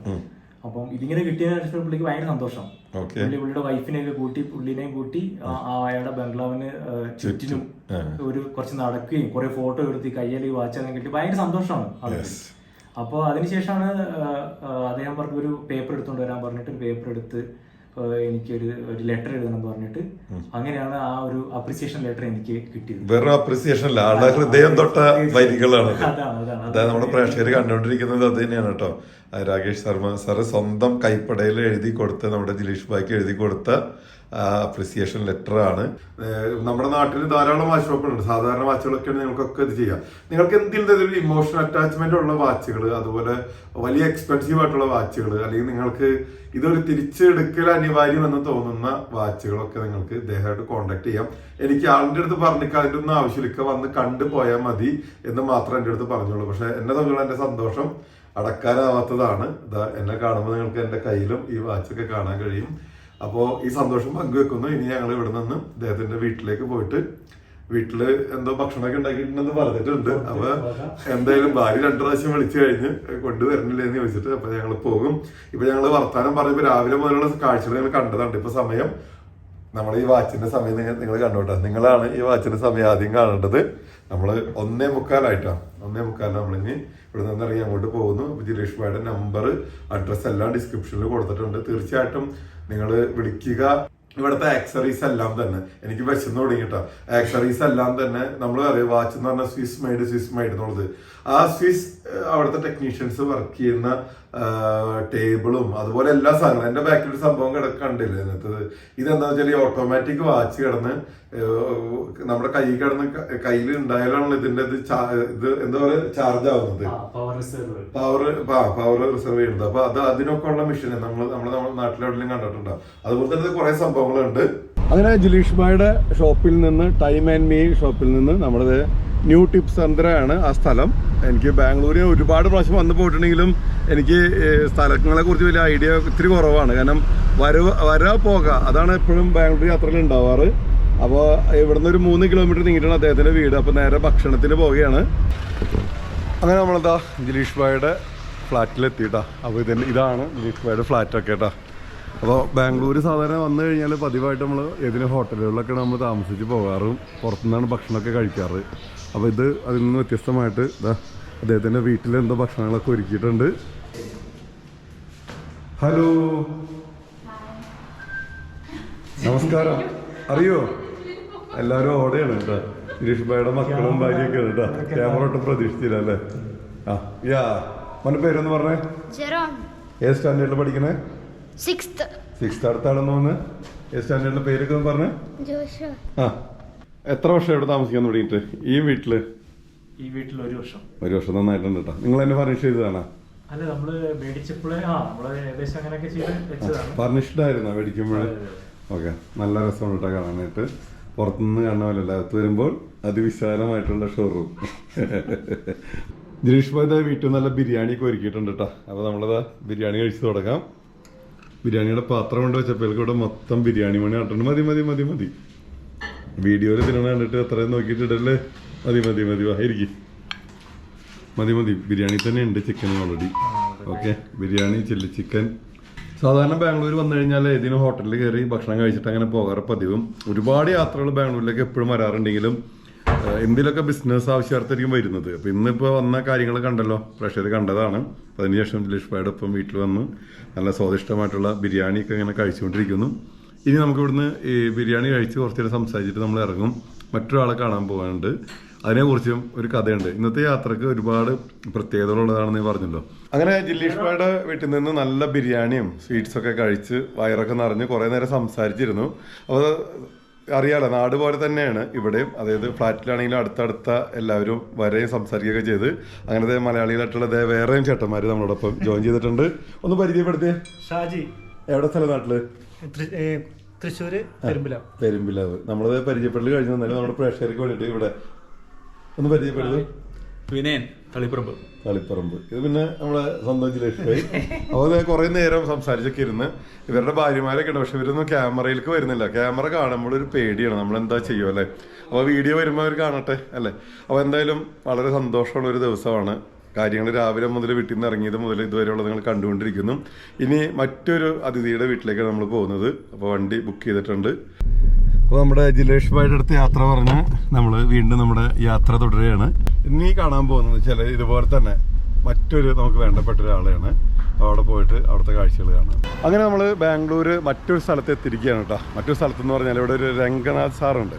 അപ്പം ഇതിങ്ങനെ കിട്ടിയതിനു ശേഷം പുള്ളിക്ക് ഭയങ്കര സന്തോഷം. പുള്ളിയുടെ വൈഫിനെയൊക്കെ കൂട്ടി പുള്ളിനെയും കൂട്ടി അയാളുടെ ബംഗ്ലാവിന് ചുറ്റിനും ഒരു കുറച്ച് നടക്കുകയും കുറെ ഫോട്ടോ എടുത്ത് കയ്യിൽ ഈ വാച്ചൊക്കെ കിട്ടി ഭയങ്കര സന്തോഷമാണ് അത്. അപ്പോൾ അതിനുശേഷമാണ് അദ്ദേഹം പറഞ്ഞ ഒരു പേപ്പർ എടുത്തുകൊണ്ട് വരാൻ പറഞ്ഞിട്ട് ഒരു പേപ്പർ എടുത്ത് എനിക്കൊരു ലെറ്റർ എഴുതണം എന്ന് പറഞ്ഞിട്ട് അങ്ങനെയാണ് ആ ഒരു അപ്രിസിയേഷൻ ലെറ്റർ എനിക്ക് കിട്ടിയത്. വെറും അപ്രിസിയേഷൻ അല്ല, ആളുടെ ഹൃദയം തൊട്ട വരികളാണ്. അതായത് നമ്മുടെ പ്രേക്ഷകർ കണ്ടുകൊണ്ടിരിക്കുന്നത് അത് തന്നെയാണ് കേട്ടോ. രാകേഷ് ശർമ്മ സാറ് സ്വന്തം കൈപ്പടയിൽ എഴുതി കൊടുത്ത നമ്മുടെ ദിലീഷ് ഭായിക്ക് എഴുതി കൊടുത്ത അപ്രിസിയേഷൻ ലെറ്റർ ആണ്. നമ്മുടെ നാട്ടിൽ ധാരാളം വാച്ച് ഷോപ്പുകളുണ്ട്. സാധാരണ വാച്ചുകളൊക്കെയാണ് നിങ്ങൾക്കൊക്കെ ഇത് ചെയ്യാം. നിങ്ങൾക്ക് എന്തെങ്കിലും ഒരു ഇമോഷണൽ അറ്റാച്ച്മെന്റ് ഉള്ള വാച്ചുകൾ, അതുപോലെ വലിയ എക്സ്പെൻസീവ് ആയിട്ടുള്ള വാച്ചുകൾ, അല്ലെങ്കിൽ നിങ്ങൾക്ക് ഇതൊരു തിരിച്ചെടുക്കൽ അനിവാര്യമെന്ന് തോന്നുന്ന വാച്ചുകളൊക്കെ നിങ്ങൾക്ക് ഇദ്ദേഹമായിട്ട് കോൺടാക്ട് ചെയ്യാം. എനിക്ക് ആളിന്റെ അടുത്ത് പറഞ്ഞിട്ട് അതിൻ്റെ ഒന്നും ആവശ്യമില്ല, വന്ന് കണ്ടു പോയാൽ മതി എന്ന് മാത്രം എൻ്റെ അടുത്ത് പറഞ്ഞോളൂ. പക്ഷെ എന്നെ തമ്മിലുള്ള എൻ്റെ സന്തോഷം അടക്കാനാവാത്തതാണ്. എന്നെ കാണുമ്പോൾ നിങ്ങൾക്ക് എൻ്റെ കയ്യിലും ഈ വാച്ചൊക്കെ കാണാൻ കഴിയും. അപ്പോൾ ഈ സന്തോഷം പങ്കുവെക്കുന്നു. ഇനി ഞങ്ങൾ ഇവിടെ നിന്ന് അദ്ദേഹത്തിന്റെ വീട്ടിലേക്ക് പോയിട്ട് വീട്ടില് എന്തോ ഭക്ഷണമൊക്കെ ഉണ്ടാക്കിയിട്ടുണ്ടെന്ന് പറഞ്ഞിട്ടുണ്ട്. അപ്പൊ എന്തായാലും ഭാര്യ 2 പ്രാവശ്യം വിളിച്ചു കഴിഞ്ഞ് കൊണ്ടുവരണില്ലെന്ന് ചോദിച്ചിട്ട് അപ്പൊ ഞങ്ങൾ പോകും. ഇപ്പൊ ഞങ്ങൾ വർത്താനം പറഞ്ഞപ്പോ രാവിലെ മുതലുള്ള കാഴ്ചകൾ ഞങ്ങൾ കണ്ടതാണ്. ഇപ്പൊ സമയം നമ്മുടെ ഈ വാച്ചിന്റെ സമയം നിങ്ങൾ കണ്ടോട്ടെ. നിങ്ങളാണ് ഈ വാച്ചിന്റെ സമയം ആദ്യം കാണേണ്ടത്. നമ്മൾ 1:45 1:45 നമ്മളിനി ഇവിടെ നിന്ന് ഇറങ്ങി അങ്ങോട്ട് പോകുന്നു. ദിലീഷ് ഭായിയുടെ നമ്പർ, അഡ്രസ് എല്ലാം ഡിസ്ക്രിപ്ഷനിൽ കൊടുത്തിട്ടുണ്ട്. തീർച്ചയായിട്ടും നിങ്ങൾ വിളിക്കുക. ഇവിടുത്തെ ആക്സറീസ് എല്ലാം തന്നെ എനിക്ക് വിശന്ന് തുടങ്ങിട്ടോ. ആക്സറീസ് എല്ലാം തന്നെ നമ്മൾ അറിയാം, വാച്ച് എന്ന് പറഞ്ഞാൽ സ്വിസ് മെയ്ഡ് എന്നുള്ളത്. ആ സ്വിസ് അവിടുത്തെ ടെക്നീഷ്യൻസ് വർക്ക് ചെയ്യുന്ന ടേബിളും അതുപോലെ എല്ലാ സാധനങ്ങളും. എന്റെ ബാക്കിൽ ഒരു സംഭവം കണ്ടില്ല ഇതിനകത്ത്. ഇതെന്താ വെച്ചാൽ ഈ ഓട്ടോമാറ്റിക് വാച്ച് കിടന്ന് നമ്മുടെ കയ്യിൽ ഉണ്ടായാലാണല്ലോ ഇതിന്റെ ഇത് എന്താ പറയുക ചാർജ് ആവുന്നത്, പവർ റിസർവ് ചെയ്യുന്നത്. അപ്പൊ അതിനൊക്കെ ഉള്ള മെഷീൻ നമ്മുടെ നാട്ടിലെവിടെയും കണ്ടിട്ടുണ്ടാവും. അതുപോലെ തന്നെ കുറെ സംഭവങ്ങളുണ്ട്. അങ്ങനെ ജിലീഷ് ഭായിയുടെ ഷോപ്പിൽ നിന്ന്, ടൈം ആൻഡ് മീ ഷോപ്പിൽ നിന്ന് നമ്മുടെ ന്യൂ ടിപ്സ് സെന്ററാണ് ആ സ്ഥലം. എനിക്ക് ബാംഗ്ലൂരിൽ ഒരുപാട് പ്രാവശ്യം വന്നു പോയിട്ടുണ്ടെങ്കിലും എനിക്ക് സ്ഥലങ്ങളെ കുറിച്ച് വലിയ ഐഡിയ ഇത്തിരി കുറവാണ്. കാരണം വരാ പോക അതാണ് എപ്പോഴും ബാംഗ്ലൂർ യാത്രയിൽ ഉണ്ടാവാറ്. അപ്പോൾ ഇവിടുന്ന് ഒരു 3 കിലോമീറ്റർ നീങ്ങിയിട്ടാണ് അദ്ദേഹത്തിൻ്റെ വീട്. അപ്പോൾ നേരെ ഭക്ഷണത്തിന് പോവുകയാണ്. അങ്ങനെ നമ്മളെന്താ ജിലീഷ് ഭായിയുടെ ഫ്ലാറ്റിലെത്തിയിട്ടാ. അപ്പോൾ ഇതാണ് ജിലീഷ് ഭായിയുടെ ഫ്ലാറ്റൊക്കെ കേട്ടോ. അപ്പോൾ ബാംഗ്ലൂർ സാധാരണ വന്നു കഴിഞ്ഞാൽ പതിവായിട്ട് നമ്മൾ ഏതെങ്കിലും ഹോട്ടലുകളിലൊക്കെ നമ്മൾ താമസിച്ച് പോകാറും പുറത്തുനിന്നാണ് ഭക്ഷണമൊക്കെ കഴിക്കാറ്. അപ്പോൾ അതിൽ നിന്ന് വ്യത്യസ്തമായിട്ട് അദ്ദേഹത്തിൻ്റെ വീട്ടിൽ എന്തോ ഭക്ഷണങ്ങളൊക്കെ ഒരുക്കിയിട്ടുണ്ട്. ഹലോ, നമസ്കാരം. അറിയോ എല്ലാവരും ഓടെയാണ് കേട്ടോ. ജിലീഷ് ഭായിയുടെ മക്കളും ഭാര്യയൊക്കെയാണ് കേട്ടോ. ക്യാമറ ഒട്ടും പ്രതീക്ഷിച്ചില്ല അല്ലേ? മോൻ്റെ പേരൊന്ന് പറഞ്ഞേ. ഏത് സ്റ്റാൻഡേർഡിൽ പഠിക്കണേ? 6th അടുത്താണെന്ന് തോന്നുന്നു. ഏത് സ്റ്റാൻഡേർഡിലെ പേരൊക്കെ ഒന്ന് പറഞ്ഞേ. എത്ര വർഷം ഇവിടെ താമസിക്കാൻ തുടങ്ങിയിട്ട് ഈ വീട്ടില്? ഈ വീട്ടിൽ 1 വർഷം. 1 വർഷം നന്നായിട്ടുണ്ട് കേട്ടോ. നിങ്ങൾ തന്നെ ഫർണിഷ് ചെയ്തതാണോ? അല്ല, നമ്മള് മേടിച്ചപ്പോഴേ ഏകദേശം അങ്ങനെയൊക്കെ ചെയ്ത് വെച്ചതാണ്. ഫർണിഷ്ഡ് ആയിരുന്നോ മേടിക്കുമ്പോഴേ? ഓക്കെ, നല്ല രസമുണ്ട് കേട്ടോ കാണാനായിട്ട്. പുറത്തുനിന്ന് കാണുന്ന പോലെ അകത്ത് വരുമ്പോൾ അതിവിശാലമായിട്ടുള്ള ഷോറൂം. ജിലീഷ് ഭായി വീട്ടിൽ നല്ല ബിരിയാണിയൊക്കെ ഒരുക്കിയിട്ടുണ്ട് കേട്ടോ. അപ്പോൾ നമ്മളത് ബിരിയാണി കഴിച്ച് തുടങ്ങാം. ബിരിയാണിയുടെ പാത്രം കൊണ്ട് വെച്ചപ്പോൾ ഇവിടെ മൊത്തം ബിരിയാണി മണി ആട്ടുണ്ട്. മതി വീഡിയോയിൽ തിന്നണ കണ്ടിട്ട് അത്രയും നോക്കിയിട്ടിടല്ലേ. മതി ആയിരിക്കും. മതി ബിരിയാണി തന്നെ ഉണ്ട് chicken already. Okay, biryani, chilli chicken. സാധാരണ ബാംഗ്ലൂർ വന്നു കഴിഞ്ഞാൽ ഏതെങ്കിലും ഹോട്ടലിൽ കയറി ഭക്ഷണം കഴിച്ചിട്ട് അങ്ങനെ പോകാറ് പതിവും. ഒരുപാട് യാത്രകൾ ബാംഗ്ലൂരിലേക്ക് എപ്പോഴും വരാറുണ്ടെങ്കിലും എന്തെങ്കിലുമൊക്കെ ബിസിനസ് ആവശ്യാർത്ഥമായിരിക്കും വരുന്നത്. അപ്പോൾ ഇന്നിപ്പോൾ വന്ന കാര്യങ്ങൾ കണ്ടല്ലോ, പ്രേക്ഷകർ കണ്ടതാണ്. അതിനുശേഷം ജിലീഷ് ഭായിയുടെ ഒപ്പം വീട്ടിൽ വന്ന് നല്ല സ്വാദിഷ്ടമായിട്ടുള്ള ബിരിയാണിയൊക്കെ ഇങ്ങനെ കഴിച്ചുകൊണ്ടിരിക്കുന്നു. ഇനി നമുക്ക് ഇവിടുന്ന് ഈ ബിരിയാണി കഴിച്ച് കുറച്ച് നേരം സംസാരിച്ചിട്ട് നമ്മൾ ഇറങ്ങും. മറ്റൊരാളെ കാണാൻ പോകാനുണ്ട്. അതിനെക്കുറിച്ചും ഒരു കഥയുണ്ട്. ഇന്നത്തെ യാത്രക്ക് ഒരുപാട് പ്രത്യേകതകളുള്ളതാണെന്ന് പറഞ്ഞല്ലോ. അങ്ങനെ ജിലീഷ് ഭായിയുടെ വീട്ടിൽ നിന്ന് നല്ല ബിരിയാണിയും സ്വീറ്റ്സൊക്കെ കഴിച്ച് വയറൊക്കെ നിറഞ്ഞ് കുറേ നേരം സംസാരിച്ചിരുന്നു. അപ്പോൾ അറിയാലോ, നാട് പോലെ തന്നെയാണ് ഇവിടെയും. അതായത് ഫ്ലാറ്റിലാണെങ്കിലും അടുത്തടുത്ത എല്ലാവരും വരെയും സംസാരിക്കുകയൊക്കെ ചെയ്ത് അങ്ങനത്തെ മലയാളികളായിട്ടുള്ള വേറെയും ചേട്ടന്മാർ നമ്മളോടൊപ്പം ജോയിൻ ചെയ്തിട്ടുണ്ട്. ഒന്ന് പരിചയപ്പെടുത്തിയേ. ഷാജി. എവിടെ സ്ഥലം? നാട്ടില് തൃശ്ശൂര് പെരുമ്പിലാവ്. നമ്മളത് പരിചയപ്പെടൽ കഴിഞ്ഞു തന്നാലും നമ്മുടെ പ്രേക്ഷകർക്ക് വേണ്ടിയിട്ട് ഇവിടെ ഒന്ന് പരിചയപ്പെടുന്നത്. വിനയൻ, തളിപ്പറമ്പ്. ഇത് പിന്നെ നമ്മുടെ സ്വന്തം ജിലേഷ് ഭായി. അപ്പോൾ കുറെ നേരം സംസാരിച്ചൊക്കെ ഇരുന്ന് ഇവരുടെ ഭാര്യമാരൊക്കെ ഉണ്ട്. പക്ഷെ ഇവരൊന്നും ക്യാമറയിലേക്ക് വരുന്നില്ല. ക്യാമറ കാണുമ്പോൾ ഒരു പേടിയാണ്, നമ്മളെന്താ ചെയ്യുമോ അല്ലേ. അപ്പോൾ വീഡിയോ വരുമ്പോൾ അവർ കാണട്ടെ അല്ലേ. അപ്പോൾ എന്തായാലും വളരെ സന്തോഷമുള്ള ഒരു ദിവസമാണ്. കാര്യങ്ങൾ രാവിലെ മുതൽ വീട്ടിൽ നിന്ന് ഇറങ്ങിയത് മുതൽ ഇതുവരെയുള്ളത് നിങ്ങൾ കണ്ടുകൊണ്ടിരിക്കുന്നു. ഇനി മറ്റൊരു അതിഥിയുടെ വീട്ടിലേക്കാണ് നമ്മൾ പോകുന്നത്. അപ്പോൾ വണ്ടി ബുക്ക് ചെയ്തിട്ടുണ്ട്. അപ്പോൾ നമ്മുടെ ജിലേഷ് ഭായിയുടെ അടുത്ത് യാത്ര പറഞ്ഞ് നമ്മൾ വീണ്ടും നമ്മുടെ യാത്ര തുടരുകയാണ്. ഇനി കാണാൻ പോകുന്നത് വെച്ചാൽ ഇതുപോലെ തന്നെ മറ്റൊരു നമുക്ക് വേണ്ടപ്പെട്ട ഒരാളെയാണ്. അവിടെ പോയിട്ട് അവിടുത്തെ കാഴ്ചകൾ കാണാം. അങ്ങനെ നമ്മൾ ബാംഗ്ലൂർ മറ്റൊരു സ്ഥലത്ത് എത്തിയിരിക്കുകയാണ് കേട്ടോ. മറ്റൊരു സ്ഥലത്തെന്ന് പറഞ്ഞാൽ ഇവിടെ ഒരു രംഗനാഥ് സാറുണ്ട്.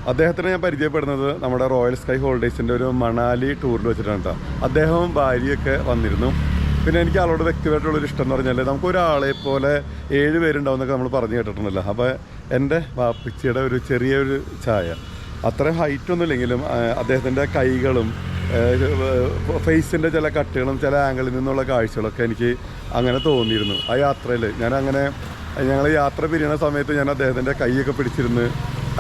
അദ്ദേഹത്തിനെ ഞാൻ പരിചയപ്പെടുന്നത് നമ്മുടെ റോയൽ സ്കൈ ഹോളിഡേയ്സിൻ്റെ ഒരു മണാലി ടൂറിൽ വെച്ചിട്ടാണ് കേട്ടോ. അദ്ദേഹവും ഭാര്യയൊക്കെ വന്നിരുന്നു. പിന്നെ എനിക്ക് ആളോട് വ്യക്തിപരമായിട്ടുള്ളൊരു ഇഷ്ടം എന്ന് പറഞ്ഞാൽ നമുക്കൊരാളെ പോലെ 7 പേരുണ്ടാവും എന്നൊക്കെ നമ്മൾ പറഞ്ഞു കേട്ടിട്ടുണ്ടല്ലോ. അപ്പോൾ എൻ്റെ വാപ്പിച്ചിയുടെ ഒരു ചെറിയൊരു ഛായ, അത്രയും ഹൈറ്റൊന്നും ഇല്ലെങ്കിലും അദ്ദേഹത്തിൻ്റെ കൈകളും ഫേസിൻ്റെ ചില കട്ടുകളും ചില ആംഗിളിൽ നിന്നുള്ള കാഴ്ചകളൊക്കെ എനിക്ക് അങ്ങനെ തോന്നിയിരുന്നു ആ യാത്രയിൽ. ഞങ്ങൾ യാത്ര പിരിയണ സമയത്ത് ഞാൻ അദ്ദേഹത്തിൻ്റെ കൈയൊക്കെ പിടിച്ചിരുന്ന്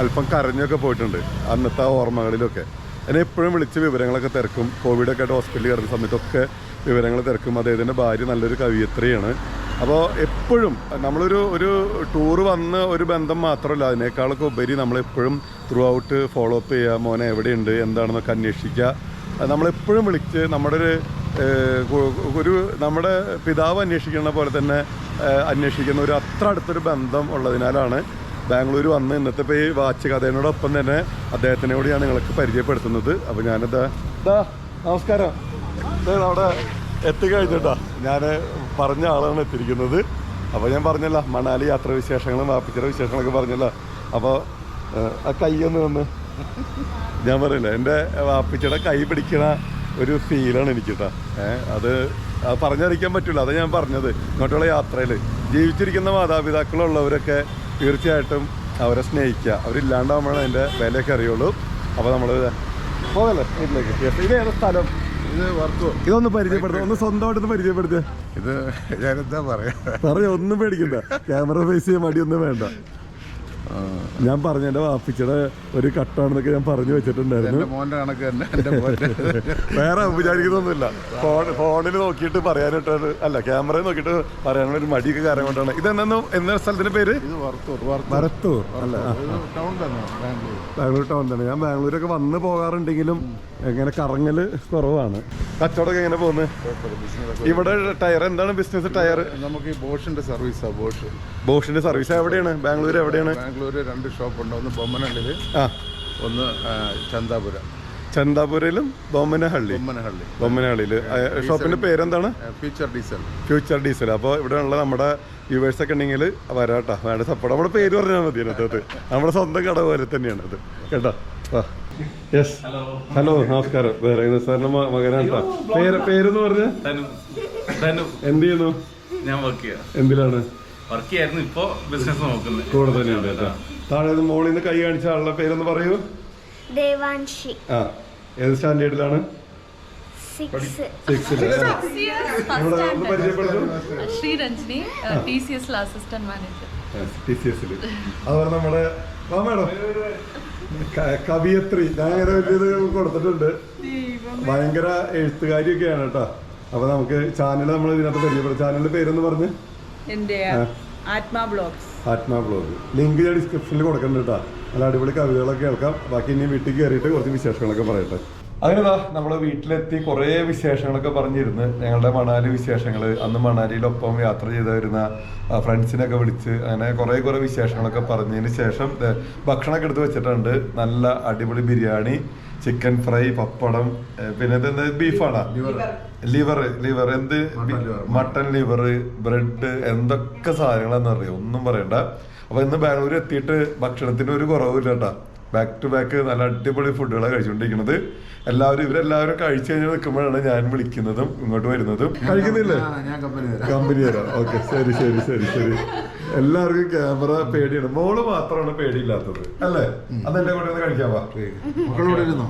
അല്പം കരഞ്ഞൊക്കെ പോയിട്ടുണ്ട് അന്നത്തെ ഓർമ്മകളിലൊക്കെ. എന്നെ എപ്പോഴും വിളിച്ച് വിവരങ്ങളൊക്കെ തിരക്കും. കോവിഡൊക്കെ ആയിട്ട് ഹോസ്പിറ്റലിൽ കിടന്ന സമയത്തൊക്കെ വിവരങ്ങൾ തിരക്കും. അദ്ദേഹത്തിൻ്റെ ഭാര്യ നല്ലൊരു കവിയത്രിയാണ്. അപ്പോൾ എപ്പോഴും ഒരു ടൂർ വന്ന് ഒരു ബന്ധം മാത്രമല്ല, അതിനേക്കാളൊക്കെ ഉപരി നമ്മളെപ്പോഴും ത്രൂ ഔട്ട് ഫോളോ അപ്പ് ചെയ്യുക. മോനെ എവിടെയുണ്ട് എന്താണെന്നൊക്കെ അന്വേഷിക്കുക. നമ്മളെപ്പോഴും വിളിച്ച് നമ്മുടെ പിതാവ് അന്വേഷിക്കുന്ന പോലെ തന്നെ അന്വേഷിക്കുന്ന ഒരു അത്ര അടുത്തൊരു ബന്ധം ഉള്ളതിനാലാണ് ബാംഗ്ലൂർ വന്ന് ഇന്നത്തെ ഇപ്പോൾ ഈ വാച്ച് കഥയോടൊപ്പം തന്നെ അദ്ദേഹത്തിനെ കൂടി ഞാൻ നിങ്ങൾക്ക് പരിചയപ്പെടുത്തുന്നത്. അപ്പോൾ ഞാനിതാ നമസ്കാരം. അവിടെ എത്തിക്കഴിഞ്ഞിട്ടാ ഞാൻ പറഞ്ഞ ആളാണ് എത്തിയിരിക്കുന്നത്. അപ്പോൾ ഞാൻ പറഞ്ഞല്ലോ മണാലി യാത്രാ വിശേഷങ്ങളും വാപ്പിച്ചിയുടെ വിശേഷങ്ങളൊക്കെ പറഞ്ഞല്ലോ. അപ്പോൾ ആ കൈയൊന്ന് വന്ന് ഞാൻ പറയില്ല, എൻ്റെ വാപ്പിച്ചിയുടെ കൈ പിടിക്കണ ഒരു ഫീലാണ് എനിക്ക് കേട്ടോ. അത് പറഞ്ഞറിയിക്കാൻ പറ്റില്ല. അതാണ് ഞാൻ പറഞ്ഞത്. ഇങ്ങോട്ടുള്ള യാത്രയിൽ ജീവിച്ചിരിക്കുന്ന മാതാപിതാക്കളുള്ളവരൊക്കെ തീർച്ചയായിട്ടും അവരെ സ്നേഹിക്കുക. അവരില്ലാണ്ടാകുമ്പോഴാണ് അതിൻ്റെ വിലയൊക്കെ അറിയുള്ളൂ. അപ്പോൾ നമ്മൾ പോകല്ലേ വീട്ടിലേക്ക്. ഇതേതാ സ്ഥലം? ഇത് വർത്തു. ഇതൊന്ന് പരിചയപ്പെടുത്തുക, ഒന്ന് സ്വന്തമായിട്ടൊന്ന് പരിചയപ്പെടുത്തുക. ഇത് ഞാനെന്താ പറയാ, ഒന്നും പേടിക്കണ്ട, ക്യാമറ ഫേസ് ചെയ്യാൻ മടിയൊന്നും വേണ്ട. ഞാൻ പറഞ്ഞ എൻ്റെ വാപ്പിച്ചയുടെ ഒരു കട്ടാണെന്നൊക്കെ ഞാൻ പറഞ്ഞു വെച്ചിട്ടുണ്ടായിരുന്നു. മോന്റെ കണക്ക് തന്നെ എൻ്റെ മോന്റെ. വേറെ വിചാരിക്കുന്നൊന്നുമില്ല. ഫോണിൽ നോക്കിയിട്ട് പറയാനായിട്ടാണ്, അല്ല ക്യാമറയിൽ നോക്കിയിട്ട് പറയാനുള്ള ഒരു മടിയൊക്കെ കാര്യം കൊണ്ടാണ്. ഇതെന്ന സ്ഥലത്തിന്റെ പേര്? ഇത് വറത്തൂർ. വരത്തൂർ അല്ല, ടൗൺ തന്നെ, ബാംഗ്ലൂർ ടൗൺ തന്നെ. ഞാൻ ബാംഗ്ലൂരൊക്കെ വന്ന് പോകാറുണ്ടെങ്കിലും എങ്ങനെ കറങ്ങല് കുറവാണ്. കച്ചവടമൊക്കെ എങ്ങനെ പോകുന്നത്? ഇവിടെ ടയർ എന്താണ് ബിസിനസ്? ടയർ നമുക്ക് ഈ ബോഷിന്റെ സർവീസാ. ബോഷിന്റെ സർവീസ് എവിടെയാണ്? ബാംഗ്ലൂർ എവിടെയാണ്? ബാംഗ്ലൂര് 2 ഷോപ്പുണ്ട്. ഒന്ന് ബൊമ്മനഹള്ളിയിൽ, ഒന്ന് ചന്താപുരയിലും ബൊമ്മനഹള്ളിയിൽ. ഷോപ്പിന്റെ പേരെന്താണ്? Future diesel. അപ്പോൾ ഇവിടെയുള്ള നമ്മുടെ വ്യൂവേഴ്സ് ഒക്കെ ഉണ്ടെങ്കിൽ വരാട്ടോ, വേണ്ട സപ്പോർട്ട്. നമ്മുടെ പേര് പറഞ്ഞാൽ മതി. അതിനകത്ത് നമ്മുടെ സ്വന്തം കട പോലെ തന്നെയാണ് അത് കേട്ടോ. യെസ്, ഹലോ, നമസ്കാരം. സാറിന്റെ മകനാട്ടോ. പേരെന്ന് പറഞ്ഞ എന്ത് ചെയ്യുന്നു? ഞാൻ വർക്ക് ചെയ്യാം. എന്തിലാണ് വർക്ക് ചെയ്യായിരുന്നു, ഇപ്പോ ബിസിനസ് നോക്കുന്നത്. കൂടെ തന്നെയുണ്ട് കേട്ടോ. താഴെ മോളിൽ നിന്ന് കൈ കാണിച്ച ആളുടെ പേരൊന്ന് പറയൂ. ദേവാൻഷി. ഏത് സ്റ്റാൻഡേർഡിലാണ്? 6th. Sreeranjini, TCS assistant manager. TCS-ല്. അതുപോലെ നമ്മുടെ മേഡം കവിയത്രി. ഞാൻ ഇങ്ങനെ വലിയത് കൊടുത്തിട്ടുണ്ട്. ഭയങ്കര എഴുത്തുകാരിയൊക്കെയാണ് കേട്ടോ. അപ്പൊ നമുക്ക് ചാനൽ നമ്മൾ ഇതിനകത്ത് പരിചയപ്പെടും. ചാനലിന്റെ പേരൊന്ന് പറഞ്ഞ്. ആത്മാ ബ്ലോഗ്. ലിങ്ക് ഞാൻ ഡിസ്ക്രിപ്ഷനിൽ കൊടുക്കുന്നുണ്ട് കേട്ടോ. നല്ല അടിപൊളി കവിതകളൊക്കെ കേൾക്കാം. ബാക്കി ഇനി വീട്ടിൽ കയറിയിട്ട് കുറച്ച് വിശേഷങ്ങളൊക്കെ പറയട്ടെ. അങ്ങനെതാ നമ്മൾ വീട്ടിലെത്തി കുറേ വിശേഷങ്ങളൊക്കെ പറഞ്ഞിരുന്ന്. ഞങ്ങളുടെ മണാലി വിശേഷങ്ങൾ, അന്ന് മണാലിയിലൊപ്പം യാത്ര ചെയ്ത് വരുന്ന ഫ്രണ്ട്സിനൊക്കെ വിളിച്ച് അങ്ങനെ കുറേ വിശേഷങ്ങളൊക്കെ പറഞ്ഞതിന് ശേഷം ഭക്ഷണമൊക്കെ എടുത്ത് വെച്ചിട്ടുണ്ട്. നല്ല അടിപൊളി ബിരിയാണി, ചിക്കൻ ഫ്രൈ, പപ്പടം, പിന്നെ ഇതെന്ത് ബീഫാണ്? ലിവർ എന്ത് മട്ടൻ ലിവർ, ബ്രെഡ്, എന്തൊക്കെ സാധനങ്ങളാന്ന് അറിയാം, ഒന്നും പറയണ്ട. അപ്പൊ ഇന്ന് ബാംഗ്ലൂർ എത്തിയിട്ട് ഭക്ഷണത്തിന് ഒരു കുറവില്ല കേട്ടോ. ബാക്ക് ടു ബാക്ക് നല്ല അടിപൊളി ഫുഡുകളാണ് കഴിച്ചുകൊണ്ടിരിക്കുന്നത്. ഇവരെല്ലാവരും കഴിച്ചു കഴിഞ്ഞാൽ നിൽക്കുമ്പോഴാണ് ഞാൻ വിളിക്കുന്നതും ഇങ്ങോട്ട് വരുന്നതും. കഴിക്കുന്നില്ലേ? കമ്പനി തരാം. ഓക്കെ, ശരി. എല്ലാവർക്കും ക്യാമറ പേടിയാണ്. മോള് മാത്രമാണ് പേടിയില്ലാത്തത് അല്ലേ? അതെന്റെ കൂടെ ഒന്ന് കഴിക്കാവാ. അവിടെ ഇരുന്നോ?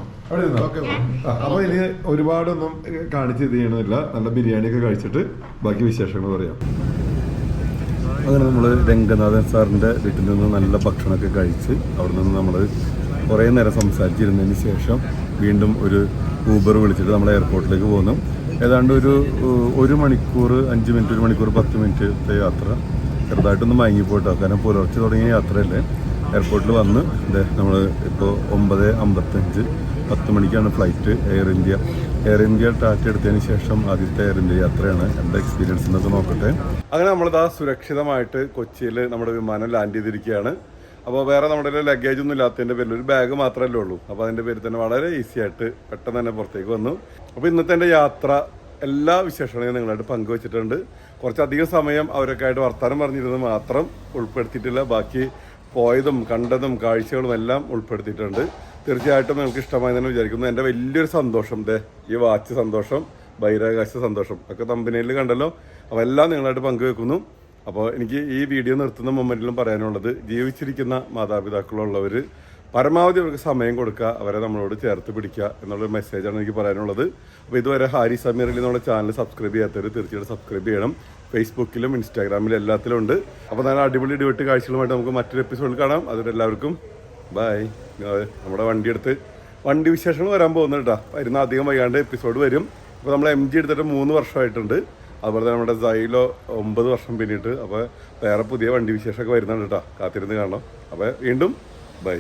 അപ്പൊ ഇനി ഒരുപാടൊന്നും കാണിച്ച് ഇത് ചെയ്യണമില്ല. നല്ല ബിരിയാണിയൊക്കെ കഴിച്ചിട്ട് ബാക്കി വിശേഷങ്ങൾ പറയാം. അങ്ങനെ നമ്മൾ രംഗനാഥൻ സാറിൻ്റെ വീട്ടിൽ നിന്ന് നല്ല ഭക്ഷണമൊക്കെ കഴിച്ച് അവിടെ നിന്ന് നമ്മൾ കുറേ നേരം സംസാരിച്ചിരുന്നതിന് ശേഷം വീണ്ടും ഒരു ഊബർ വിളിച്ചിട്ട് നമ്മൾ എയർപോർട്ടിലേക്ക് പോകുന്നു. ഏതാണ്ട് ഒരു 1 മണിക്കൂർ 5 മിനിറ്റ് 1 മണിക്കൂർ 10 മിനിറ്റത്തെ യാത്ര. ചെറുതായിട്ടൊന്ന് മയങ്ങിപ്പോയിട്ടോ, കാരണം പുലർച്ചെ തുടങ്ങിയ യാത്രയല്ലേ. എയർപോർട്ടിൽ വന്ന് നമ്മൾ ഇപ്പോൾ 9:55 10 മണിക്കാണ് ഫ്ലൈറ്റ്. എയർ ഇന്ത്യ ടാറ്റ എടുത്തതിന് ശേഷം ആദ്യത്തെ എയർ ഇന്ത്യ യാത്രയാണ്. എൻ്റെ എക്സ്പീരിയൻസ് എന്നൊക്കെ നോക്കട്ടെ. അങ്ങനെ നമ്മളിതാ സുരക്ഷിതമായിട്ട് കൊച്ചിയിൽ നമ്മുടെ വിമാനം ലാൻഡ് ചെയ്തിരിക്കുകയാണ്. അപ്പോൾ വേറെ നമ്മുടെ ലഗേജ് ഒന്നും ഇല്ലാത്തതിൻ്റെ പേരിൽ ഒരു ബാഗ് മാത്രമല്ലേ ഉള്ളൂ. അപ്പോൾ അതിൻ്റെ പേരിൽ തന്നെ വളരെ ഈസി ആയിട്ട് പെട്ടെന്ന് തന്നെ പുറത്തേക്ക് വന്നു. അപ്പോൾ ഇന്നത്തെ എൻ്റെ യാത്ര എല്ലാ വിശേഷങ്ങളും നിങ്ങളായിട്ട് പങ്കുവച്ചിട്ടുണ്ട്. കുറച്ചധികം സമയം അവരൊക്കെ ആയിട്ട് വർത്തമാനം പറഞ്ഞിരുന്നത് മാത്രം ഉൾപ്പെടുത്തിയിട്ടില്ല. ബാക്കി പോയതും കണ്ടതും കാഴ്ചകളും എല്ലാം ഉൾപ്പെടുത്തിയിട്ടുണ്ട്. തീർച്ചയായിട്ടും നിങ്ങൾക്ക് ഇഷ്ടമായി തന്നെ വിചാരിക്കുന്നു. എൻ്റെ വലിയൊരു സന്തോഷം, ഈ വാച്ച് സന്തോഷം, ബഹിരാകാശ സന്തോഷം ഒക്കെ തമ്പനയിൽ കണ്ടല്ലോ. അപ്പോൾ എല്ലാം നിങ്ങളായിട്ട് പങ്കുവെക്കുന്നു. അപ്പോൾ എനിക്ക് ഈ വീഡിയോ നിർത്തുന്ന മൊമെൻറ്റിലും പറയാനുള്ളത്, ജീവിച്ചിരിക്കുന്ന മാതാപിതാക്കളുള്ളവർ പരമാവധി അവർക്ക് സമയം കൊടുക്കുക, അവരെ നമ്മളോട് ചേർത്ത് പിടിക്കുക എന്നുള്ളൊരു മെസ്സേജാണ് എനിക്ക് പറയാനുള്ളത്. അപ്പോൾ ഇതുവരെ ഹാരിസ് അമീറിൽ നമ്മുടെ ചാനൽ സബ്സ്ക്രൈബ് ചെയ്യാത്തവർ തീർച്ചയായിട്ടും സബ്സ്ക്രൈബ് ചെയ്യണം. ഫേസ്ബുക്കിലും ഇൻസ്റ്റാഗ്രാമിലും എല്ലാത്തിലും ഉണ്ട്. അപ്പോൾ നല്ല അടിപൊളി ഡിബേറ്റ് കാഴ്ചകളുമായിട്ട് നമുക്ക് മറ്റൊരു എപ്പിസോഡിൽ കാണാം. അതുകൊണ്ട് എല്ലാവർക്കും ബൈ. നമ്മുടെ വണ്ടി വിശേഷങ്ങൾ വരാൻ പോകുന്നുണ്ട് കേട്ടോ. വരുന്ന അധികം വൈകാണ്ട് എപ്പിസോഡ് വരും. അപ്പോൾ നമ്മൾ MG എടുത്തിട്ട് 3 വർഷമായിട്ടുണ്ട്. അതുപോലെ തന്നെ നമ്മുടെ സൈലോ 9 വർഷം പിന്നിട്ട്. അപ്പോൾ വേറെ പുതിയ വണ്ടി വിശേഷമൊക്കെ വരുന്നുണ്ട് കേട്ടോ. കാത്തിരുന്ന് കാണണം. അപ്പോൾ വീണ്ടും ബൈ.